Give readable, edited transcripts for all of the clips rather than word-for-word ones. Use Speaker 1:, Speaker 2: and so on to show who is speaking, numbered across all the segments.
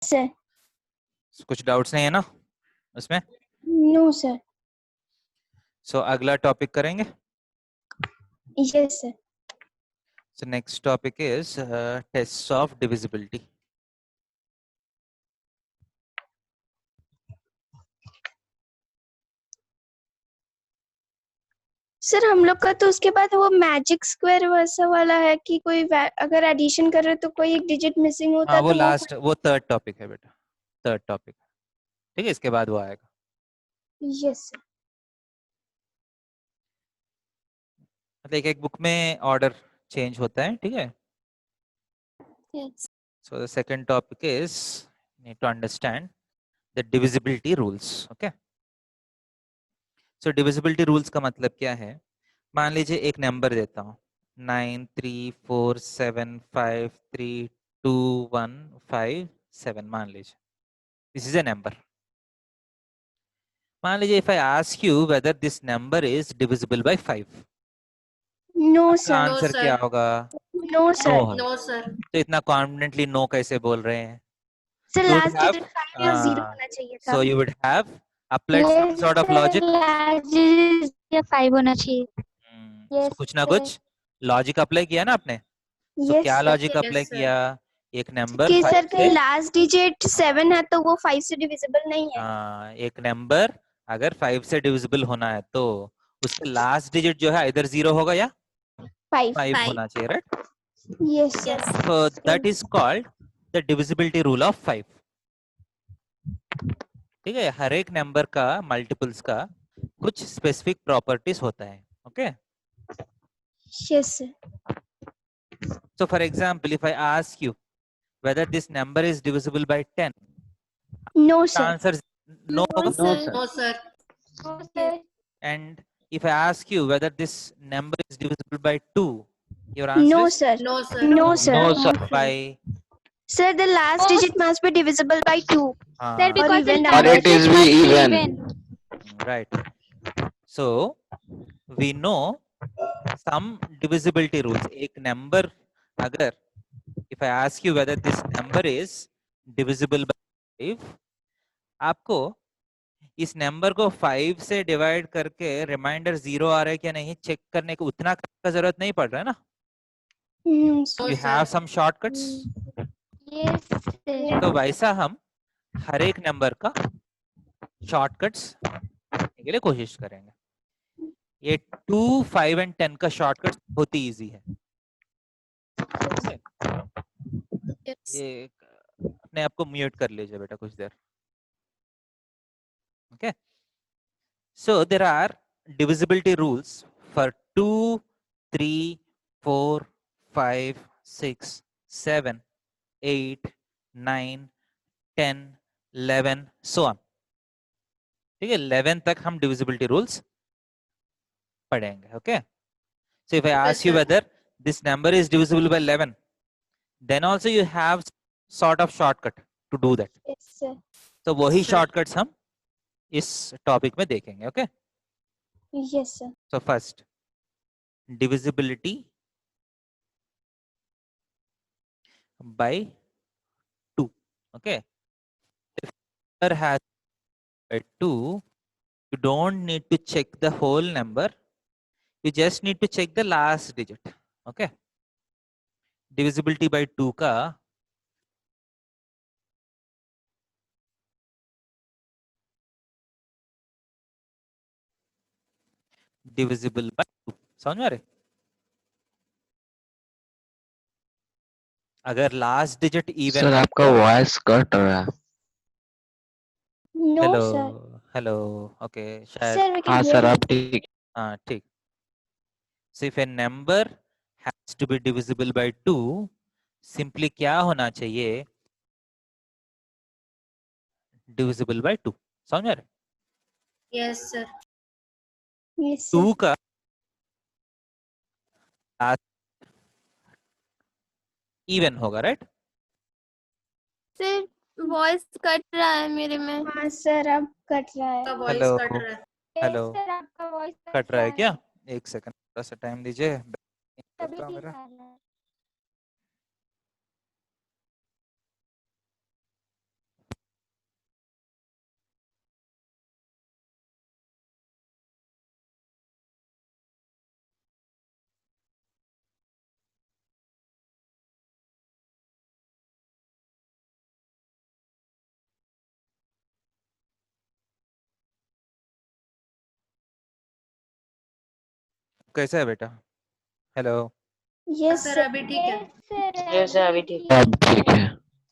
Speaker 1: Sir.
Speaker 2: कुछ doubts नहीं है ना उसमें?
Speaker 1: No sir.
Speaker 2: सो अगला टॉपिक करेंगे.
Speaker 1: Yes sir.
Speaker 2: So next topic is tests of divisibility.
Speaker 1: Sir हम लोग का तो उसके बाद वो मैजिक स्क्वायर वैसा वाला है कि कोई अगर एडिशन कर रहे तो कोई एक डिजिट मिसिंग होता
Speaker 2: हाँ
Speaker 1: है
Speaker 2: वो
Speaker 1: तो
Speaker 2: लास्ट वो थर्ड टॉपिक है बेटा, थर्ड टॉपिक. ठीक है, इसके बाद वो आएगा.
Speaker 1: Yes sir.
Speaker 2: मतलब एक बुक में ऑर्डर चेंज होता है. ठीक है.
Speaker 1: Yes
Speaker 2: So the second topic is need to understand the divisibility rules. Okay. So divisibility rules का मतलब क्या है? मान लीजिए एक नंबर देता हूँ 9347532157. मान लीजिए दिस इज ए नंबर. मान लीजिए if I ask you whether this number is divisible by 5,
Speaker 1: no
Speaker 2: आपका
Speaker 1: सर।
Speaker 2: आंसर क्या होगा?
Speaker 1: No
Speaker 2: no
Speaker 1: sir.
Speaker 2: है.
Speaker 3: No sir.
Speaker 2: तो इतना कॉन्फिडेंटली नो कैसे बोल रहे हैं?
Speaker 1: Sir
Speaker 2: You would
Speaker 1: last
Speaker 2: have
Speaker 1: digit 5 या 0 होना चाहिए था।
Speaker 2: so you would have applied some sort of logic.
Speaker 4: या 5 होना चाहिए.
Speaker 2: So कुछ ना कुछ लॉजिक अप्लाई किया ना आपने. So
Speaker 1: यस
Speaker 2: क्या
Speaker 1: सर।
Speaker 2: लॉजिक अप्लाई किया? एक नंबर
Speaker 1: कि
Speaker 2: 5
Speaker 1: सर
Speaker 2: से,
Speaker 1: लास्ट डिजिट 7 है तो वो 5 से डिविजिबल नहीं है।
Speaker 2: हाँ एक नंबर अगर 5 से डिविजिबल होना है तो उसका लास्ट डिजिट जो है इधर 0 होगा या
Speaker 1: 5।
Speaker 2: 5 होना चाहिए, right?
Speaker 1: Yes sir.
Speaker 2: So that is called the divisibility rule of 5. ठीक है. हर एक नंबर का मल्टीपल्स का कुछ स्पेसिफिक प्रॉपर्टीज होता है. Okay.
Speaker 1: Yes sir.
Speaker 2: So for example, if I ask you whether this number is divisible by 10,
Speaker 1: no
Speaker 2: the
Speaker 1: sir.
Speaker 2: answer is no होगा.
Speaker 3: No sir.
Speaker 2: And if I ask you whether this number is divisible by 2, your
Speaker 1: no
Speaker 2: answer is
Speaker 1: sir.
Speaker 3: No sir.
Speaker 1: No sir.
Speaker 2: by
Speaker 1: Sir, the last digit must be divisible by 2.
Speaker 4: Sir,
Speaker 2: uh,
Speaker 4: because the
Speaker 1: even
Speaker 4: last
Speaker 1: number.
Speaker 5: Or it is
Speaker 4: digit must be
Speaker 5: even.
Speaker 2: right. So we know some divisibility rules. एक number अगर if I ask you whether this number is divisible by 5, आपको इस number को 5 से divide करके reminder 0 आ रहा है क्या नहीं चेक करने को उतना का जरूरत नहीं पड़ रहा है ना. You have some shortcuts.
Speaker 4: Yes, sir.
Speaker 2: तो वैसा हम हर एक नंबर का शॉर्टकट्स के लिए कोशिश करेंगे. ये 2, 5 एंड 10 का शॉर्टकट बहुत ही इजी है. ये अपने आप को म्यूट कर लीजिए बेटा कुछ देर. Okay. So there are divisibility rules for 2, 3, 4, 5, 6, 7, 8, 9, 10, 11, so on. ठीक है. 11 तक हम divisibility rules पढ़ेंगे. Okay. So if I ask you whether this number is divisible by 11, then also you have sort of shortcut to do that.
Speaker 1: Yes, sir.
Speaker 2: तो वही shortcuts हम इस topic में देखेंगे. Okay.
Speaker 1: Yes, sir.
Speaker 2: So first, divisibility by 2. Okay. If number has by 2, you don't need to check the whole number. You just need to check the last digit. Okay. Divisibility by 2 का divisible by 2. समझ में आ रहे? अगर last digit even
Speaker 5: sir आपका voice cut रहा है.
Speaker 1: No,
Speaker 2: hello
Speaker 1: sir.
Speaker 2: Hello. Okay शायद.
Speaker 1: Sir, we can
Speaker 5: हाँ
Speaker 1: hear
Speaker 5: सर
Speaker 1: you.
Speaker 5: आप ठीक.
Speaker 2: हाँ ठीक. So if a number has to be divisible by 2, simply क्या होना चाहिए? Divisible by 2. समझ में आ रहे?
Speaker 3: Yes sir.
Speaker 1: Yes, sir.
Speaker 2: 2 का इवन होगा, राइट?
Speaker 4: सर वॉइस कट रहा है मेरे में.
Speaker 1: हाँ सर अब कट रहा है।
Speaker 3: का वॉइस
Speaker 2: हेलो
Speaker 3: कट रहा है।
Speaker 2: हेलो.
Speaker 4: सर आपका वॉइस
Speaker 2: कट रहा है क्या? एक सेकंड थोड़ा सा टाइम दीजिए.
Speaker 4: तभी
Speaker 2: करता हूँ
Speaker 4: ठीक
Speaker 2: मेरा.
Speaker 4: आ रहा है.
Speaker 2: कैसा है बेटा? Hello,
Speaker 1: yes
Speaker 3: sir
Speaker 1: sir.
Speaker 3: अभी ठीक है।
Speaker 6: यस सर अभी ठीक है।
Speaker 5: अब ठीक है।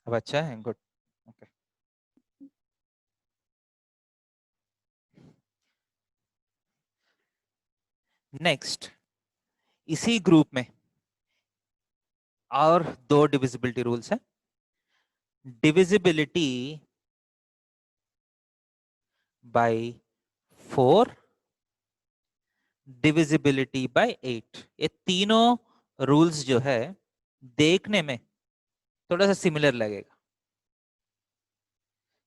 Speaker 2: अब अच्छा है, गुड। ओके, नेक्स्ट, इसी ग्रुप में और दो डिविजिबिलिटी रूल्स हैं। Divisibility bye 4, divisibility bye 8। ये तीनों रूल्स जो है देखने में थोड़ा सा सिमिलर लगेगा।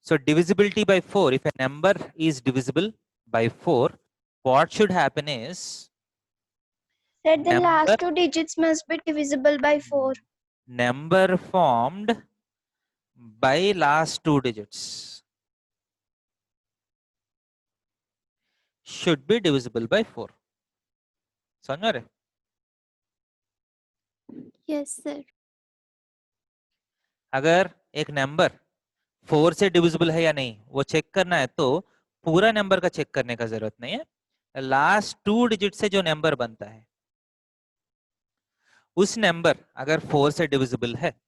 Speaker 2: So divisibility by 4, if a number is divisible by 4, what should happen is
Speaker 1: Said the
Speaker 2: number
Speaker 1: last two digits must be divisible by 4.
Speaker 2: number formed by last two digits should be divisible by 4. समझ में आ रहे?
Speaker 4: Yes sir.
Speaker 2: अगर एक number 4 से divisible है या नहीं वो चेक करना है तो पूरा नंबर का चेक करने का जरूरत नहीं है। लास्ट 2 डिजिट से जो नंबर बनता है उस नंबर अगर 4 से डिविजिबल है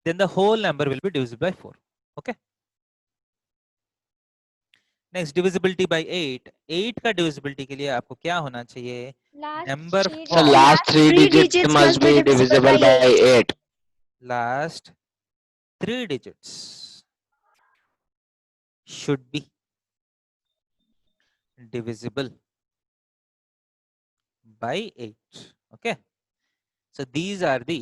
Speaker 2: then the whole number will be divisible by 4. Okay. Next, divisibility by 8. 8 का divisibility के लिए आपको क्या होना चाहिए? Number
Speaker 5: So
Speaker 2: formed
Speaker 5: last three digits must be divisible by 8.
Speaker 2: last 3 digits should be divisible by 8. Okay. So these are the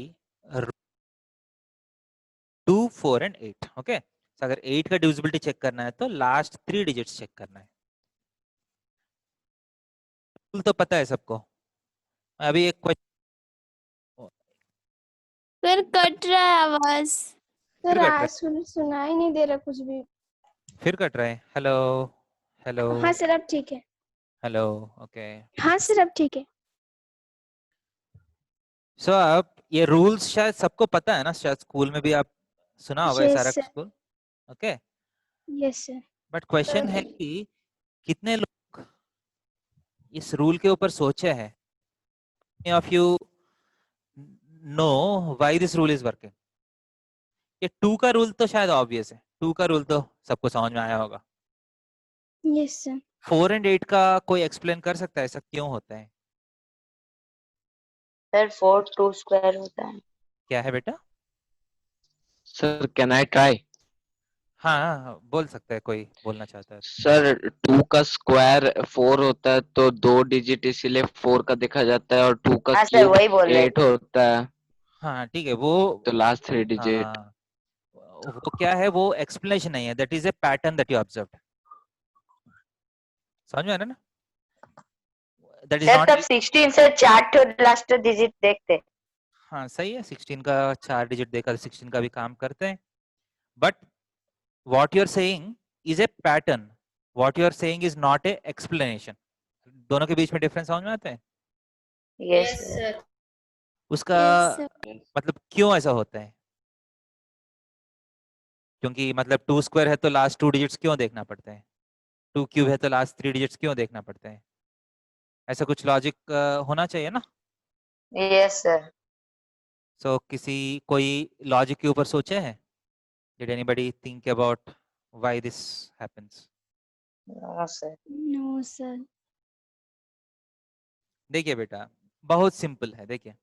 Speaker 2: 2, 4 and 8. Okay. So अगर 8 का divisibility check करना है तो लास्ट 3 digits चेक करना है। तो पता है सबको। अभी एक क्वेश्चन
Speaker 4: सर कट रहा है आवाज।
Speaker 1: सर
Speaker 2: फिर कट रहा
Speaker 1: आज सुनाई नहीं दे रहा कुछ भी।
Speaker 2: फिर कट रहा है। हेलो हेलो
Speaker 1: हाँ सर अब ठीक है।
Speaker 2: हेलो। ओके,
Speaker 1: हाँ सर अब ठीक है।
Speaker 2: सो अब ये रूल्स शायद सबको पता है ना, शायद स्कूल में भी आप सुना होगा ये सारा
Speaker 1: yes sir.
Speaker 2: School. Okay,
Speaker 1: yes sir.
Speaker 2: But question है कि कितने लोग इस रूल के ऊपर सोचे हैं? Of you know why this rule is working? ये 2 का रूल तो शायद ऑब्वियस है, 2 का रूल तो सबको समझ में आया होगा।
Speaker 1: Yes sir.
Speaker 2: 4 एंड 8 का कोई एक्सप्लेन कर सकता है ऐसा क्यों होता है?
Speaker 6: सर 4 2 स्क्वायर होता है।
Speaker 2: क्या है बेटा?
Speaker 5: Sir, can I try?
Speaker 2: हाँ बोल सकता है, कोई बोलना चाहता है।
Speaker 5: सर 2 का स्क्वायर 4 होता है तो 2 डिजिट इसीलिए 4 का देखा जाता है, और 2 का
Speaker 6: हाँ सर
Speaker 5: क्यूब
Speaker 6: वही बोल रहे
Speaker 5: 8 होता है
Speaker 2: हाँ ठीक है, वो
Speaker 5: तो लास्ट 3 डिजिट।
Speaker 2: हाँ वो क्या है, वो एक्सप्लेनेशन नहीं है, that is a pattern that you observe. समझ में आ रहा है ना? That is
Speaker 6: sir
Speaker 2: not.
Speaker 6: तब 16 से 4 लास्ट डिजिट देखते।
Speaker 2: हाँ सही है, 16 का 4 डिजिट देकर 16 का भी काम करते हैं, but what you are saying is a pattern, what you are saying is not a explanation. दोनों के बीच में डिफरेंस समझ में आता है?
Speaker 6: Yes
Speaker 3: yes
Speaker 6: sir.
Speaker 3: सर।
Speaker 2: उसका
Speaker 4: यस सर।
Speaker 2: मतलब क्यों ऐसा होता है? क्योंकि मतलब 2 स्क्वायर है तो लास्ट 2 डिजिट्स क्यों देखना पड़ते हैं? 2 क्यूब है तो लास्ट 3 डिजिट्स क्यों देखना पड़ते हैं? ऐसा कुछ लॉजिक होना चाहिए ना।
Speaker 6: Yes sir.
Speaker 2: सो किसी कोई लॉजिक के ऊपर सोचे हैं? Did anybody think about why this happens?
Speaker 6: No sir.
Speaker 1: No sir.
Speaker 2: देखिए बेटा, बहुत सिंपल है। देखिए,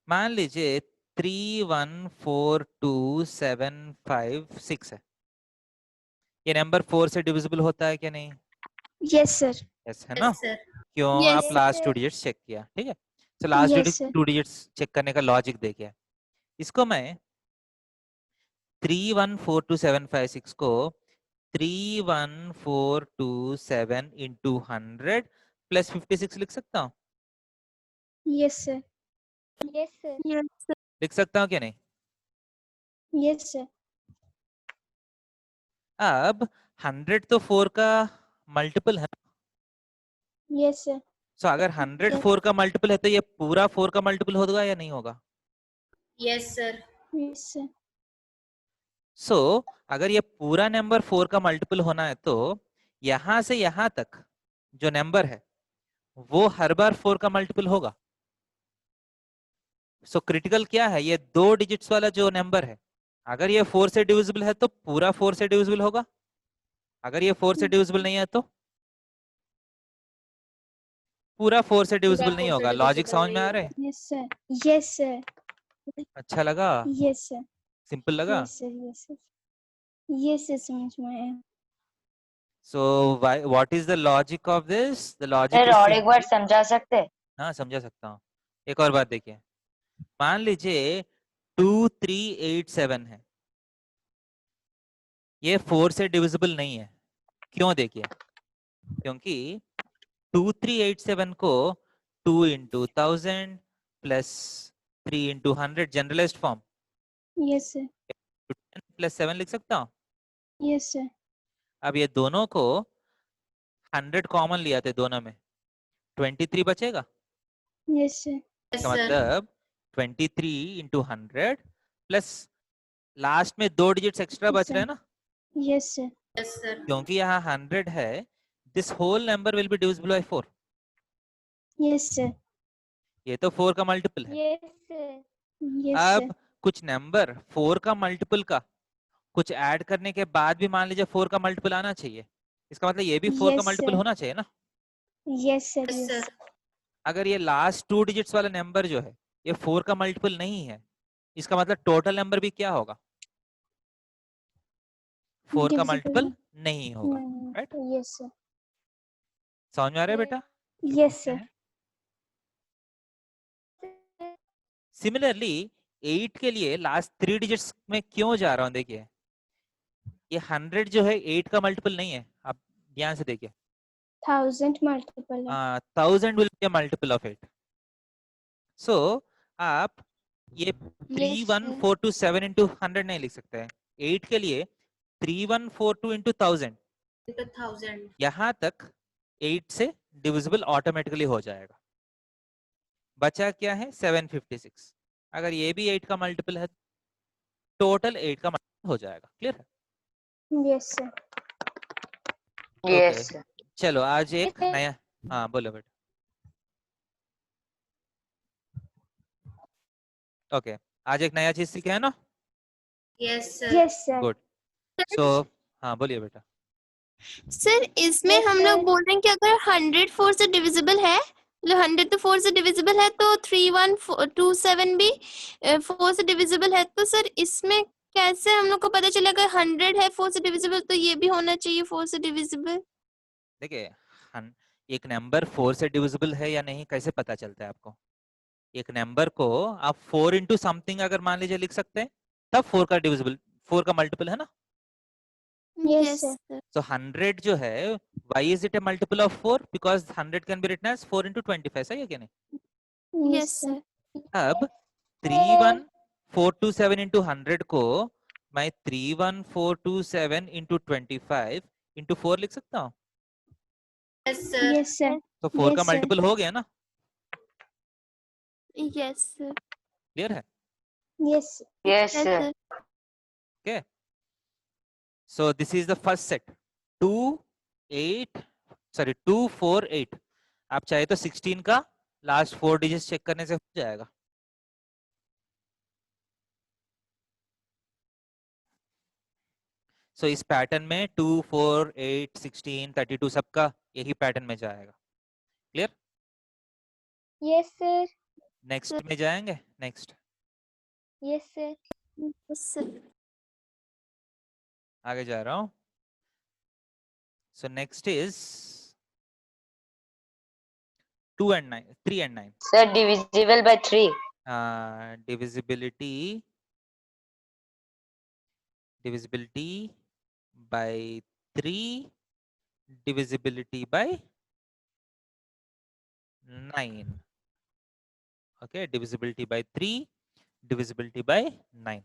Speaker 2: मान लीजिए 3 1 4 2 7 5 6 है। ये नंबर 4 से डिविजिबल होता है क्या नहीं?
Speaker 1: Yes sir.
Speaker 2: यस है ना?
Speaker 3: Yes sir.
Speaker 2: क्यों?
Speaker 4: Yes,
Speaker 2: आप लास्ट 2 डिजिट्स चेक किया, ठीक है। तो last
Speaker 1: yes sir.
Speaker 2: 2 digits check करने का लॉजिक देखिए। इसको मैं 3 1 4 2 7 5 6 को 3 1 4 2 7 into 100 प्लस 56 लिख सकता हूँ?
Speaker 1: Yes sir. Yes sir.
Speaker 4: yes sir.
Speaker 2: लिख सकता हूँ क्या नहीं?
Speaker 1: Yes sir.
Speaker 2: अब 100 तो 4 का मल्टीपल है।
Speaker 1: Yes sir.
Speaker 2: सो अगर 100 4 का मल्टीपल है तो ये पूरा 4 का मल्टीपल होगा या नहीं होगा?
Speaker 3: Yes sir.
Speaker 1: Yes sir.
Speaker 2: So अगर ये पूरा नंबर 4 का मल्टीपल होना है तो यहां से यहां तक जो नंबर है वो हर बार 4 का मल्टीपल होगा। सो क्रिटिकल क्या है, ये 2 डिजिट्स वाला जो नंबर है, अगर ये 4 से डिविजिबल है तो पूरा 4 से डिविजिबल होगा, अगर ये 4 से डिविजिबल नहीं है तो पूरा 4 से डिविजिबल नहीं होगा। लॉजिक समझ में आ रहा है?
Speaker 1: यस सर, यस सर,
Speaker 2: अच्छा लगा?
Speaker 1: यस सर,
Speaker 2: सिंपल लगा?
Speaker 1: Yes sir, yes sir, yes sir, समझ में आया।
Speaker 2: So what is the logic of this? The logic
Speaker 6: sir
Speaker 2: is
Speaker 6: और एक बार समझा सकते हैं?
Speaker 2: हाँ समझा सकता हूँ। एक और बात देखिए, मान लीजिए 2387 है, ये 4 से डिविजिबल नहीं है। क्यों? देखिए, क्योंकि 2387 को 2 into 1000 plus 3 into 100 generalized form
Speaker 1: yes sir,
Speaker 2: plus 7 लिख सकता हूँ।
Speaker 1: यस सर,
Speaker 2: अब ये दोनों को 100 कॉमन लिया थे दोनों में, 23 बचेगा।
Speaker 1: यस सर,
Speaker 3: Yes,
Speaker 2: इसका
Speaker 3: sir.
Speaker 2: मतलब 23 into 100 प्लस लास्ट में 2 डिजिट्स एक्स्ट्रा बच रहे हैं ना,
Speaker 1: यस सर,
Speaker 3: Yes, sir.
Speaker 2: क्योंकि यहाँ 100 है, this whole number will be divisible by 4।
Speaker 1: Yes sir,
Speaker 2: ये तो 4 का मल्टीपल है।
Speaker 4: यस सर,
Speaker 1: यस सर,
Speaker 2: अब कुछ नंबर 4 का मल्टीपल का कुछ ऐड करने के बाद भी मान लीजिए 4 का मल्टीपल आना चाहिए, इसका मतलब ये भी 4 का
Speaker 1: Yes,
Speaker 2: मल्टीपल
Speaker 1: sir.
Speaker 2: होना चाहिए ना।
Speaker 1: Yes sir,
Speaker 3: Yes,
Speaker 1: yes
Speaker 3: sir.
Speaker 2: अगर ये लास्ट 2 डिजिट्स वाला नंबर जो है ये 4 का मल्टीपल नहीं है, इसका मतलब टोटल नंबर भी क्या होगा? 4 का मल्टीपल नहीं होगा, राइट?
Speaker 1: यस सर,
Speaker 2: समझ में आ रहा है बेटा?
Speaker 1: यस सर,
Speaker 2: सिमिलरली 8 के लिए लास्ट 3 डिजिट्स में क्यों जा रहा हूं, देखिए ये 100 जो है 8 का मल्टीपल नहीं है, आप ध्यान से देखिए।
Speaker 1: 1000 मल्टीपल है।
Speaker 2: 1000 will be a multiple of 8। सो आप ये
Speaker 4: यस सर,
Speaker 2: 31427 इंटू 100 नहीं लिख सकते हैं। 8 के लिए 3142 इंटू 1000,
Speaker 3: Into 1000.
Speaker 2: यहां तक 8 से डिविजिबल ऑटोमेटिकली हो जाएगा। बचा क्या है? 756। अगर ये भी 8 का मल्टीपल है, टोटल 8 का मल्टीपल हो जाएगा। क्लियर है?
Speaker 1: Yes sir,
Speaker 6: yes sir.
Speaker 2: चलो आज एक नया, हाँ बोलो बेटा। ओके, आज एक नया चीज सीखे है ना?
Speaker 3: Yes, sir.
Speaker 1: Yes sir,
Speaker 2: good. So हाँ बोलिए बेटा।
Speaker 4: सर इसमें
Speaker 1: Yes,
Speaker 4: हम लोग
Speaker 1: sir.
Speaker 4: बोल रहे हैं कि अगर 100 4 से डिविजिबल है, मतलब 100 तो 4 से डिविजिबल है, तो 3127 भी 4 से डिविजिबल है। तो सर इसमें कैसे हम लोग को पता चलेगा 100 है 4 से डिविजिबल, तो ये भी होना चाहिए 4 से डिविजिबल?
Speaker 2: देखिए, एक नंबर 4 से डिविजिबल है या नहीं कैसे पता चलता है आपको? एक नंबर को आप 4 इंटू समथिंग अगर मान लीजिए लिख सकते हैं, तब 4 का डिविजिबल, 4 का मल्टीपल है ना।
Speaker 1: Yes,
Speaker 4: yes
Speaker 1: sir.
Speaker 4: Sir,
Speaker 2: So 100 जो है, why is it a multiple of 4? Because 100 can be written as 4 into 25, सही है क्या नहीं?
Speaker 1: Yes,
Speaker 4: yes
Speaker 1: sir.
Speaker 4: सर,
Speaker 2: अब 31427 into 100 को मैं 31427 into 25 into 4 लिख सकता हूँ।
Speaker 3: Yes, sir.
Speaker 1: Yes, sir.
Speaker 2: तो 4 का
Speaker 1: Yes, sir.
Speaker 2: मल्टीपल हो गया ना।
Speaker 4: यस सर,
Speaker 2: क्लियर है?
Speaker 1: Yes.
Speaker 6: Yes
Speaker 4: yes
Speaker 6: sir.
Speaker 4: Sir,
Speaker 2: Okay. So this is the first set. 248। आप चाहे तो 16 का लास्ट 4 डिजिट्स चेक करने से हो जाएगा। सो इस पैटर्न में 2 4 8 16 32 सबका यही पैटर्न में जाएगा। क्लियर?
Speaker 1: Yes, sir.
Speaker 2: नेक्स्ट में जाएंगे। Next
Speaker 1: Yes, sir.
Speaker 4: Yes sir,
Speaker 2: आगे जा रहा हूं। So next is 2 and 9, 3 and 9।
Speaker 6: Sir divisible by 3।
Speaker 2: divisibility by 3, divisibility by 9। okay, divisibility by 3, divisibility by 9।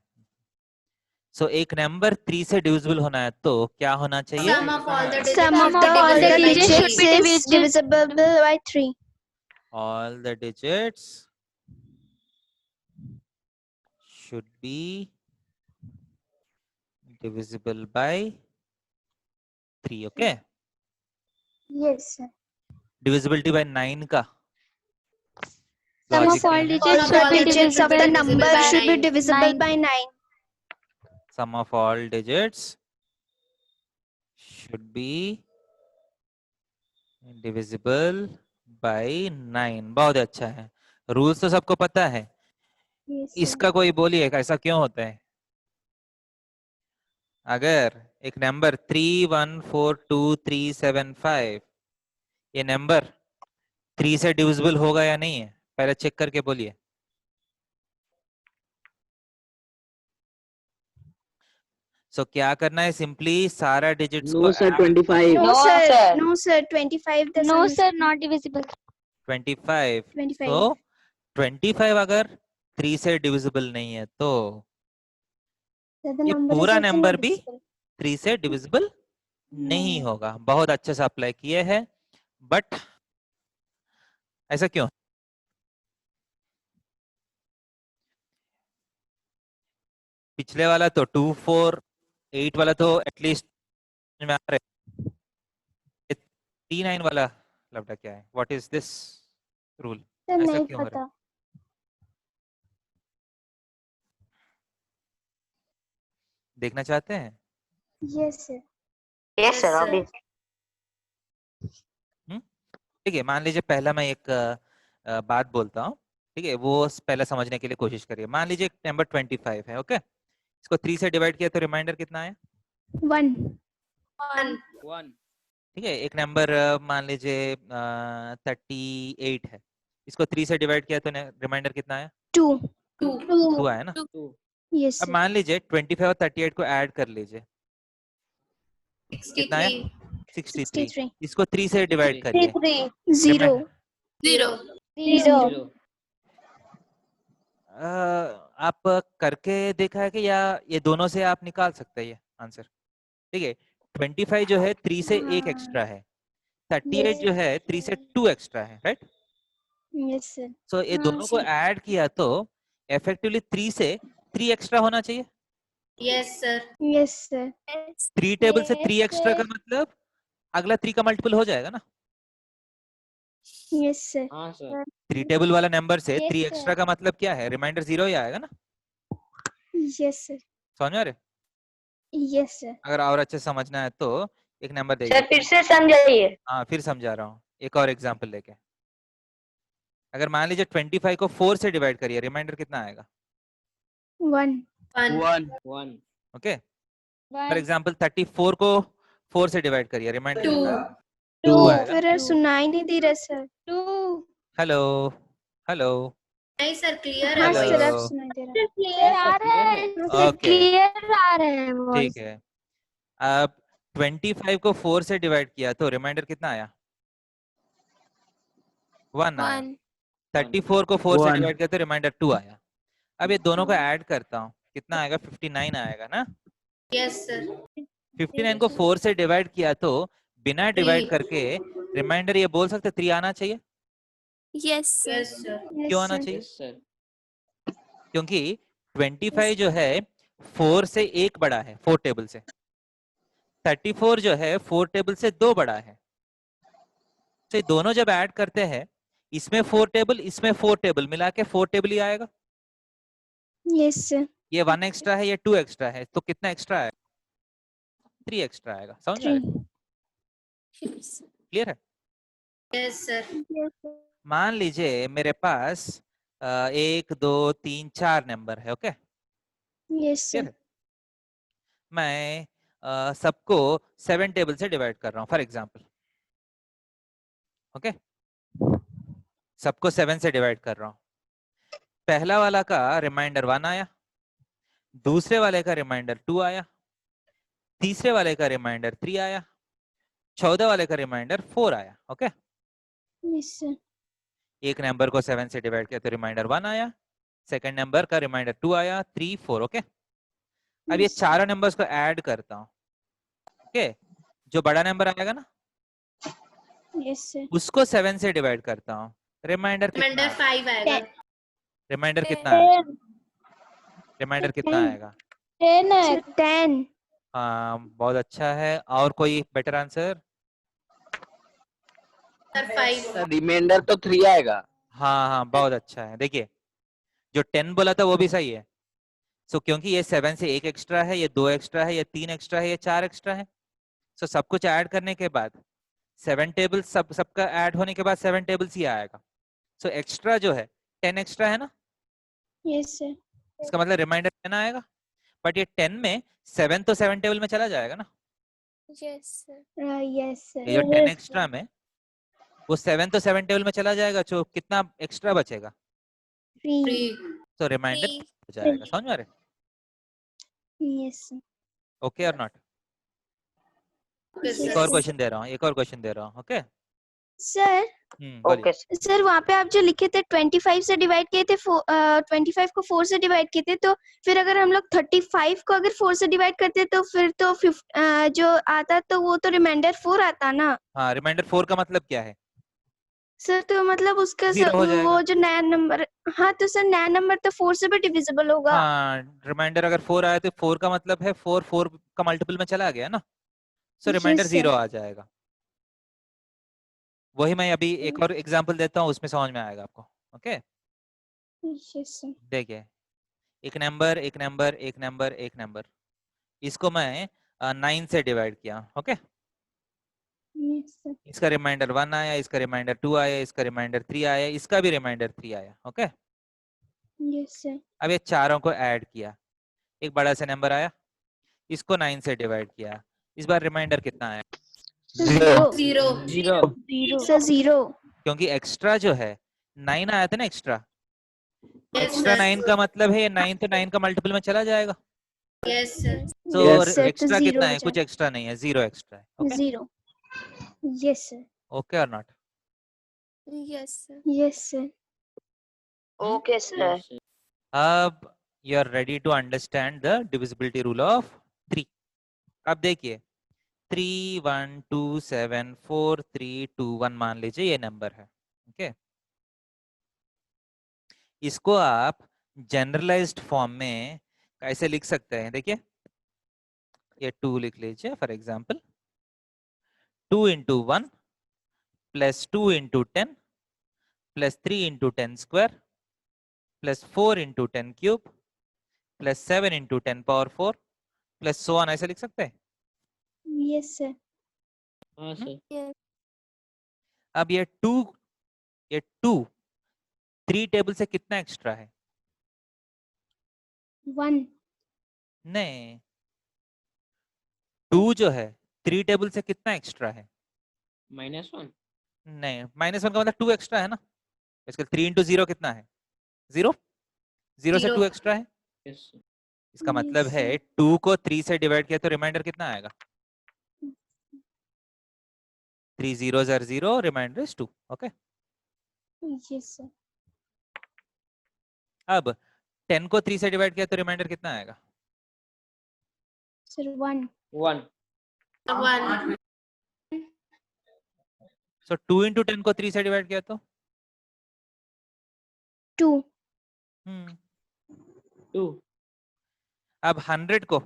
Speaker 2: सो एक नंबर 3 से डिविजिबल होना है तो क्या होना चाहिए?
Speaker 3: Sum of all the digits
Speaker 1: Sum of
Speaker 3: should be
Speaker 1: all the
Speaker 3: divisible by
Speaker 1: digits
Speaker 3: three.
Speaker 1: is divisible by 3.
Speaker 2: all the digits should be divisible by 3। okay,
Speaker 1: Yes, sir.
Speaker 2: Divisibility bye 9 का
Speaker 1: Sum
Speaker 2: logic
Speaker 1: of
Speaker 2: क्या
Speaker 1: all
Speaker 2: है?
Speaker 1: digits
Speaker 3: of
Speaker 1: should
Speaker 3: all
Speaker 1: be
Speaker 3: digits
Speaker 1: digits of the
Speaker 3: should be
Speaker 1: number
Speaker 3: divisible by
Speaker 1: should be
Speaker 3: 9.
Speaker 1: divisible by 9.
Speaker 2: Sum of all digits should be divisible by 9. बहुत अच्छा है, rules तो सबको पता है,
Speaker 1: Yes, sir.
Speaker 2: इसका कोई बोलिए ऐसा क्यों होता है? अगर एक नंबर 3142 375 ये नंबर 3 से डिविजिबल होगा या नहीं है, पहले चेक करके बोलिए। सो क्या करना है, सिंपली सारा डिजिट्स को
Speaker 5: No sir, 25.
Speaker 1: No,
Speaker 6: No,
Speaker 1: sir.
Speaker 6: sir.
Speaker 1: No, sir. 25. The
Speaker 7: No,
Speaker 1: sum is
Speaker 7: sir, not divisible.
Speaker 2: 25.
Speaker 1: 25.
Speaker 2: तो 25 अगर 3 से डिविजिबल नहीं है तो
Speaker 1: So the
Speaker 2: ये
Speaker 1: number is
Speaker 2: पूरा
Speaker 1: also
Speaker 2: नंबर
Speaker 1: not
Speaker 2: भी
Speaker 1: divisible.
Speaker 2: 3 से डिविजिबल नहीं होगा। बहुत अच्छे से अप्लाई किए हैं, बट ऐसा क्यों? पिछले वाला तो 2 4 8 वाला तो एटलीस्ट में आ रहे, 39 वाला लफड़ा क्या है? What is this rule?
Speaker 1: Sir,
Speaker 2: ऐसा
Speaker 1: नहीं
Speaker 2: क्यों हो रहा है?
Speaker 1: पता.
Speaker 2: देखना चाहते हैं?
Speaker 1: Yes, sir.
Speaker 6: Yes,
Speaker 3: Yes,
Speaker 6: sir.
Speaker 3: sir.
Speaker 6: Obviously.
Speaker 2: ठीक है, मान लीजिए पहला मैं एक बात बोलता हूँ, ठीक है, वो पहले समझने के लिए कोशिश करिए। मान लीजिए एक नंबर 25 है, ओके, इसको 3 से डिवाइड किया तो रिमाइंडर कितना आया?
Speaker 1: 1.
Speaker 3: 1.
Speaker 2: ठीक है, एक नंबर मान लीजिए 38 है, इसको 3 से डिवाइड किया तो रिमाइंडर कितना आया?
Speaker 1: 2.
Speaker 2: 2 आया ना?
Speaker 1: Yes,
Speaker 2: अब
Speaker 1: sir.
Speaker 2: मान लीजिए 25 और 38 को ऐड कर लीजिए, कितना आया?
Speaker 3: 63.
Speaker 2: 63। इसको 3 से डिवाइड करिए,
Speaker 1: 0.
Speaker 3: 0.
Speaker 1: 0.
Speaker 2: आप करके देखा है कि या ये दोनों से आप निकाल सकते हैं ये आंसर? ठीक है, 25 जो है 3 से एक एक्स्ट्रा है, 38 जो है 3 से 2 एक्स्ट्रा है, राइट?
Speaker 1: Yes, sir.
Speaker 2: सो ये दोनों को ऐड किया तो इफेक्टिवली 3 से 3 एक्स्ट्रा होना चाहिए।
Speaker 3: Yes, sir.
Speaker 1: Yes, sir.
Speaker 2: 3 table से 3 एक्स्ट्रा का मतलब अगला 3 का मल्टीपल हो जाएगा ना?
Speaker 1: Yes, sir.
Speaker 2: 3 टेबल वाला नंबर से
Speaker 1: Yes,
Speaker 2: 3
Speaker 1: sir.
Speaker 2: एक्स्ट्रा का मतलब क्या है? रिमाइंडर 0 ही आएगा ना?
Speaker 1: Yes, sir.
Speaker 2: समझ में आ रहे?
Speaker 1: Yes, sir.
Speaker 2: अगर और अच्छे समझना है तो एक नंबर
Speaker 6: सर
Speaker 2: देखिए।
Speaker 6: फिर से समझाइए।
Speaker 2: हाँ, फिर समझा रहा हूँ, एक और एग्जांपल लेके। अगर मान लीजिए 25 को 4 से डिवाइड करिए, रिमाइंडर कितना आएगा?
Speaker 1: 1.
Speaker 3: 1.
Speaker 2: ओके, फॉर एग्जांपल 34 को 4 से डिवाइड करिए, रिमाइंडर
Speaker 3: 2.
Speaker 2: कितना आएगा?
Speaker 1: 2.
Speaker 2: 2 आएगा।
Speaker 1: फिर सुनाई नहीं दे रहा सर. 2.
Speaker 2: हेलो हेलो,
Speaker 3: नहीं सर, क्लियर
Speaker 1: हाँ
Speaker 3: है
Speaker 2: Hello.
Speaker 1: सर, अब
Speaker 3: वॉइस.
Speaker 1: सुनाई दे रहा.
Speaker 7: क्लियर आ रहा है
Speaker 2: ओके,
Speaker 7: क्लियर आ रहा है
Speaker 2: ठीक है। अब 25 को 4 से डिवाइड किया तो रिमाइंडर कितना आया? 1 आया।
Speaker 4: 1
Speaker 2: 34 को 4 से
Speaker 5: One.
Speaker 2: डिवाइड किया तो रिमाइंडर 2 आया। अब ये दोनों को ऐड करता हूँ, कितना आएगा? 59 आएगा ना?
Speaker 3: Yes sir.
Speaker 2: 59 को 4 से डिवाइड किया तो बिना डिवाइड
Speaker 3: 3.
Speaker 2: करके रिमाइंडर ये बोल सकते 3 आना चाहिए।
Speaker 4: Yes
Speaker 3: yes sir.
Speaker 2: क्यों आना चाहिए? क्योंकि 25 जो है 4 से 1 बड़ा है, 4 टेबल से। 34 जो है 4 टेबल से 2 बड़ा है। तो ये दोनों जब ऐड करते हैं, इसमें 4 टेबल, इसमें 4 टेबल, मिला के 4 टेबल ही आएगा।
Speaker 1: Yes sir.
Speaker 2: ये 1 एक्स्ट्रा है, ये 2 एक्स्ट्रा है, तो कितना एक्स्ट्रा है? 3 एक्स्ट्रा आएगा। समझ में?
Speaker 1: 3.
Speaker 2: क्लियर है?
Speaker 3: Yes sir.
Speaker 2: मान लीजिए मेरे पास 1 2 3 4 नंबर है, ओके?
Speaker 1: Yes
Speaker 2: clear
Speaker 1: sir.
Speaker 2: है? मैं सबको 7 टेबल से डिवाइड कर रहा हूँ, फॉर एग्जाम्पल। ओके, सबको 7 से डिवाइड कर रहा हूँ। पहला वाला का रिमाइंडर 1 आया, दूसरे वाले का रिमाइंडर 2 आया, तीसरे वाले का रिमाइंडर 3 आया, 14 वाले का रिमाइंडर 4 आया। Okay,
Speaker 1: yes sir.
Speaker 2: एक नंबर को 7 से डिवाइड किया तो रिमाइंडर 1 आया, सेकंड नंबर का रिमाइंडर 2 आया, 3 4। ओके, अब ये चारों नंबर्स को ऐड करता हूँ। ओके, जो बड़ा नंबर आएगा ना,
Speaker 1: यस सर.
Speaker 2: उसको 7 से डिवाइड करता हूँ, रिमाइंडर
Speaker 3: रिमाइंडर 5 आएगा.
Speaker 2: रिमाइंडर कितना आएगा? रिमाइंडर कितना आएगा?
Speaker 1: 10.
Speaker 2: हाँ, बहुत अच्छा है। और कोई बेटर आंसर?
Speaker 3: सर 5
Speaker 5: रिमाइंडर तो 3 आएगा।
Speaker 2: हाँ हाँ, बहुत अच्छा है। देखिए जो 10 बोला था वो भी सही है। सो क्योंकि ये 7 से एक एक्स्ट्रा है, ये 2 एक्स्ट्रा है, ये 3 एक्स्ट्रा है, ये 4 एक्स्ट्रा है। सो सब कुछ ऐड करने के बाद 7 टेबल्स, सबका ऐड होने के बाद 7 टेबल्स ही आएगा। सो एक्स्ट्रा जो है 10 एक्स्ट्रा है ना,
Speaker 1: यस सर।
Speaker 2: इसका मतलब रिमाइंडर 10 आएगा। बट ये 10 में 7 तो 7 टेबल में चला जाएगा ना।
Speaker 4: Yes sir.
Speaker 1: यस
Speaker 2: ये जो
Speaker 1: सर।
Speaker 2: 10 एक्स्ट्रा में वो 7 तो 7 टेबल में चला जाएगा, जो कितना एक्स्ट्रा बचेगा,
Speaker 1: 3।
Speaker 3: 3
Speaker 2: तो रिमाइंडर
Speaker 4: Three.
Speaker 2: हो जाएगा। समझ में आ रहे?
Speaker 1: Yes sir.
Speaker 2: ओके और नॉट?
Speaker 3: ओके
Speaker 2: एक
Speaker 3: सर
Speaker 2: और क्वेश्चन दे रहा हूँ, एक और क्वेश्चन दे रहा हूँ। ओके
Speaker 1: सर
Speaker 2: बोलिए।
Speaker 6: ओके
Speaker 1: सर वहाँ पे आप जो लिखे थे 25 से डिवाइड किए थे 25 को 4 से डिवाइड किए थे, तो फिर अगर हम लोग 35 को अगर 4 से डिवाइड करते तो फिर तो जो आता तो वो तो रिमाइंडर 4 आता ना
Speaker 2: हाँ, रिमाइंडर 4 का मतलब क्या है?
Speaker 1: सर। तो मतलब उसका
Speaker 2: Zero हो जाएगा।
Speaker 1: वो जो नया नंबर, हाँ तो सर नया नंबर तो 4 से भी डिविजिबल होगा।
Speaker 2: हाँ, रिमाइंडर अगर 4 आया तो 4 का मतलब है 4 4 का मल्टीपल में चला गया ना, सो रिमाइंडर
Speaker 1: Yes, sir.
Speaker 2: 0 आ जाएगा। वही मैं अभी एक और एग्जांपल देता हूँ, उसमें समझ में आएगा आपको। Okay
Speaker 1: Yes, sir.
Speaker 2: देखिए, एक नंबर, एक नंबर, एक नंबर, एक नंबर, इसको मैं 9 से डिवाइड किया। Okay
Speaker 1: Yes, sir.
Speaker 2: इसका रिमाइंडर 1 आया, इसका रिमाइंडर 2 आया, इसका रिमाइंडर 3 आया, इसका भी रिमाइंडर 3 आया। Okay
Speaker 1: Yes, sir.
Speaker 2: अब ये चारों को ऐड किया, एक बड़ा सा नंबर आया, इसको 9 से डिवाइड किया, इस बार रिमाइंडर कितना आया?
Speaker 1: Zero.
Speaker 3: 0
Speaker 1: Sir, 0.
Speaker 2: क्योंकि एक्स्ट्रा जो है 9 आया था ना, एक्स्ट्रा
Speaker 3: यस
Speaker 2: एक्स्ट्रा
Speaker 3: सर
Speaker 2: 9 का मतलब है 9 तो 9 का मल्टीपल में चला जाएगा।
Speaker 3: यस सर
Speaker 2: तो
Speaker 1: Yes, sir. तो
Speaker 2: एक्स्ट्रा
Speaker 1: 0
Speaker 2: कितना
Speaker 1: हो
Speaker 2: है? कुछ एक्स्ट्रा नहीं है, 0 एक्स्ट्रा है। ओके
Speaker 1: 0. Yes, sir.
Speaker 2: ओके और not?
Speaker 4: Yes sir.
Speaker 1: Yes, sir.
Speaker 6: Okay sir.
Speaker 2: अब you are ready to understand the divisibility rule of 3। अब देखिए 3 1 2 7 4 3 2 1 मान लीजिए ये नंबर है। ओके इसको आप जनरलाइज्ड फॉर्म में कैसे लिख सकते हैं? देखिए ये 2 लिख लीजिए for example, 2 into 1 plus 2 into 10 plus 3 into 10 square plus 4 into 10 cube plus 7 into 10 power 4 plus so on, ऐसे लिख सकते हैं।
Speaker 1: Yes, sir.
Speaker 8: हाँ सर।
Speaker 4: Yes.
Speaker 2: अब ये 2 3 टेबल से कितना एक्स्ट्रा है?
Speaker 1: 1.
Speaker 2: नहीं, 2 जो है 3 टेबल से कितना एक्स्ट्रा है?
Speaker 8: -1।
Speaker 2: नहीं, -1 का मतलब 2 एक्स्ट्रा है ना। इसका 3 into 0 कितना है? 0 0 से 2
Speaker 3: Zero.
Speaker 2: एक्स्ट्रा है।
Speaker 8: Yes sir.
Speaker 2: इसका मतलब
Speaker 1: Yes,
Speaker 2: है
Speaker 1: sir.
Speaker 2: 2 को 3 से डिवाइड किया तो रिमाइंडर कितना आएगा? 3 zeros are 0, remainder is 2। Okay
Speaker 1: Yes, sir.
Speaker 2: अब 10 को 3 से डिवाइड किया तो रिमाइंडर कितना आएगा?
Speaker 1: Sir, 1.
Speaker 8: 1।
Speaker 3: 1
Speaker 2: सो 2 into 10 को 3 से डिवाइड किया तो
Speaker 1: 2.
Speaker 8: 2।
Speaker 2: अब 100 को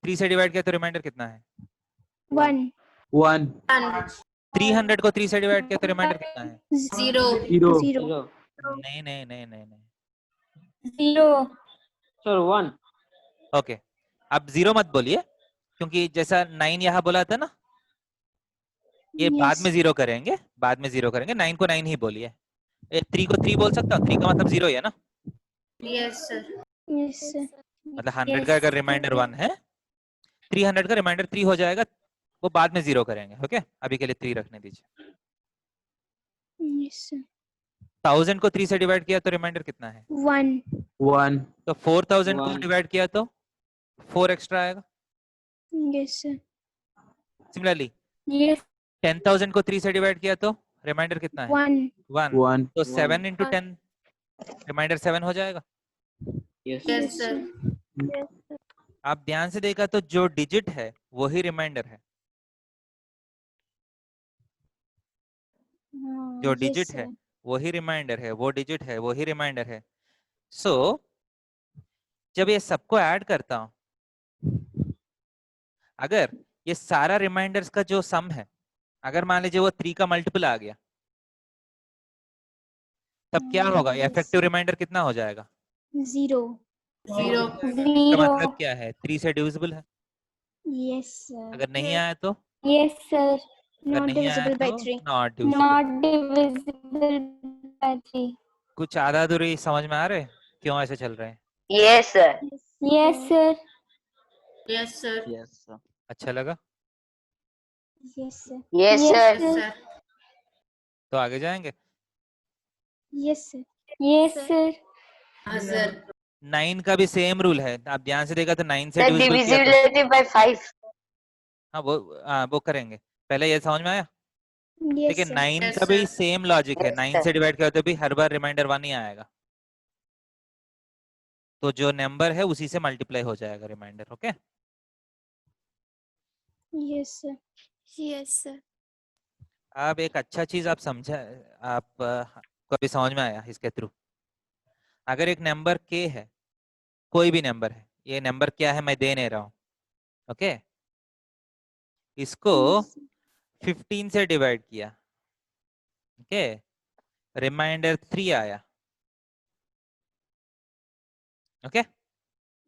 Speaker 2: 3 से डिवाइड किया तो रिमाइंडर कितना है?
Speaker 1: 1.
Speaker 8: 1।
Speaker 2: 300 को 3 से डिवाइड किया तो रिमाइंडर कितना है?
Speaker 3: 0
Speaker 8: 0।
Speaker 1: 0.
Speaker 2: नहीं नहीं नहीं नहीं नहीं
Speaker 1: 0.
Speaker 8: सर 1।
Speaker 2: ओके अब 0 मत बोलिए, क्योंकि जैसा 9 यहाँ बोला था ना, ये बाद में 0 करेंगे, बाद में 0 करेंगे। 9 को 9 ही बोलिए। 3 को 3 बोल सकता हूँ, 3 का मतलब 0 ही है ना।
Speaker 3: Yes sir
Speaker 1: Yes, sir.
Speaker 2: मतलब 100 का अगर रिमाइंडर 1 है, 300 का रिमाइंडर 3 हो जाएगा, वो बाद में 0 करेंगे। ओके अभी के लिए 3 रखने दीजिए।
Speaker 1: Yes, sir.
Speaker 2: 1000 को 3 से डिवाइड किया तो रिमाइंडर कितना है?
Speaker 1: 1.
Speaker 8: 1।
Speaker 2: तो 4000 को
Speaker 8: 1।
Speaker 2: डिवाइड किया तो 4 एक्स्ट्रा आएगा।
Speaker 1: Yes, sir.
Speaker 2: Similarly
Speaker 1: Yes.
Speaker 2: 10,000 को 3 से डिवाइड किया तो रिमाइंडर कितना है?
Speaker 1: 1.
Speaker 2: 1।
Speaker 8: 1।
Speaker 2: तो 7 into 10 रिमाइंडर 7 हो जाएगा।
Speaker 8: यस
Speaker 3: यस सर
Speaker 2: आप ध्यान से देखा तो जो डिजिट है वही रिमाइंडर है, जो
Speaker 1: Yes,
Speaker 2: डिजिट
Speaker 1: sir.
Speaker 2: है वही रिमाइंडर है, वो डिजिट है वही रिमाइंडर है। सो जब ये सबको ऐड करता हूं, अगर ये सारा रिमाइंडर्स का जो सम है अगर मान लीजिए वो 3 का मल्टीपल आ गया, तब क्या होगा? इफेक्टिव रिमाइंडर कितना हो जाएगा?
Speaker 1: 0.
Speaker 3: 0.
Speaker 2: इसका मतलब क्या है? 3 से डिविजिबल है।
Speaker 1: Yes, sir.
Speaker 2: अगर नहीं आया तो?
Speaker 7: Yes, sir.
Speaker 2: अगर
Speaker 1: Not
Speaker 2: नहीं आया
Speaker 1: divisible by
Speaker 2: तो
Speaker 1: 3.
Speaker 2: Not divisible.
Speaker 7: Not divisible by 3.
Speaker 2: कुछ आधा अधूरी समझ में आ रहे हैं? क्यों ऐसे चल रहे हैं?
Speaker 6: Yes, sir.
Speaker 7: Yes, sir.
Speaker 3: Yes, sir.
Speaker 8: Yes, sir.
Speaker 2: अच्छा लगा?
Speaker 1: Yes, sir.
Speaker 6: Yes,
Speaker 7: Yes,
Speaker 6: sir.
Speaker 3: Yes, sir.
Speaker 2: तो आगे जाएंगे।
Speaker 1: Yes, sir.
Speaker 7: Yes, sir.
Speaker 3: हाँ, sir.
Speaker 2: 9 का भी सेम रूल है, आप ध्यान से देखा तो 9 से
Speaker 6: Sir,
Speaker 2: डिविजिबल किया तो
Speaker 6: divisibility by 5.
Speaker 2: हाँ वो करेंगे। पहले ये समझ में आया?
Speaker 1: Yes,
Speaker 2: देखिए
Speaker 1: sir.
Speaker 2: 9
Speaker 3: Yes,
Speaker 2: का भी
Speaker 3: sir.
Speaker 2: सेम लॉजिक है,
Speaker 6: Yes,
Speaker 2: 9
Speaker 6: sir.
Speaker 2: से डिवाइड किया तो भी हर बार रिमाइंडर 1 ही आएगा, तो जो नंबर है उसी से मल्टीप्लाई हो जाएगा remainder. Okay,
Speaker 1: Yes, sir.
Speaker 4: Yes sir.
Speaker 2: अब एक अच्छा चीज आप समझा, आप को अभी समझ में आया इसके थ्रू। अगर एक नंबर k है, कोई भी नंबर है, ये नंबर क्या है मैं दे नहीं रहा हूँ, ओके, इसको
Speaker 1: Yes, sir.
Speaker 2: 15 से डिवाइड किया, ओके, रिमाइंडर 3 आया, ओके।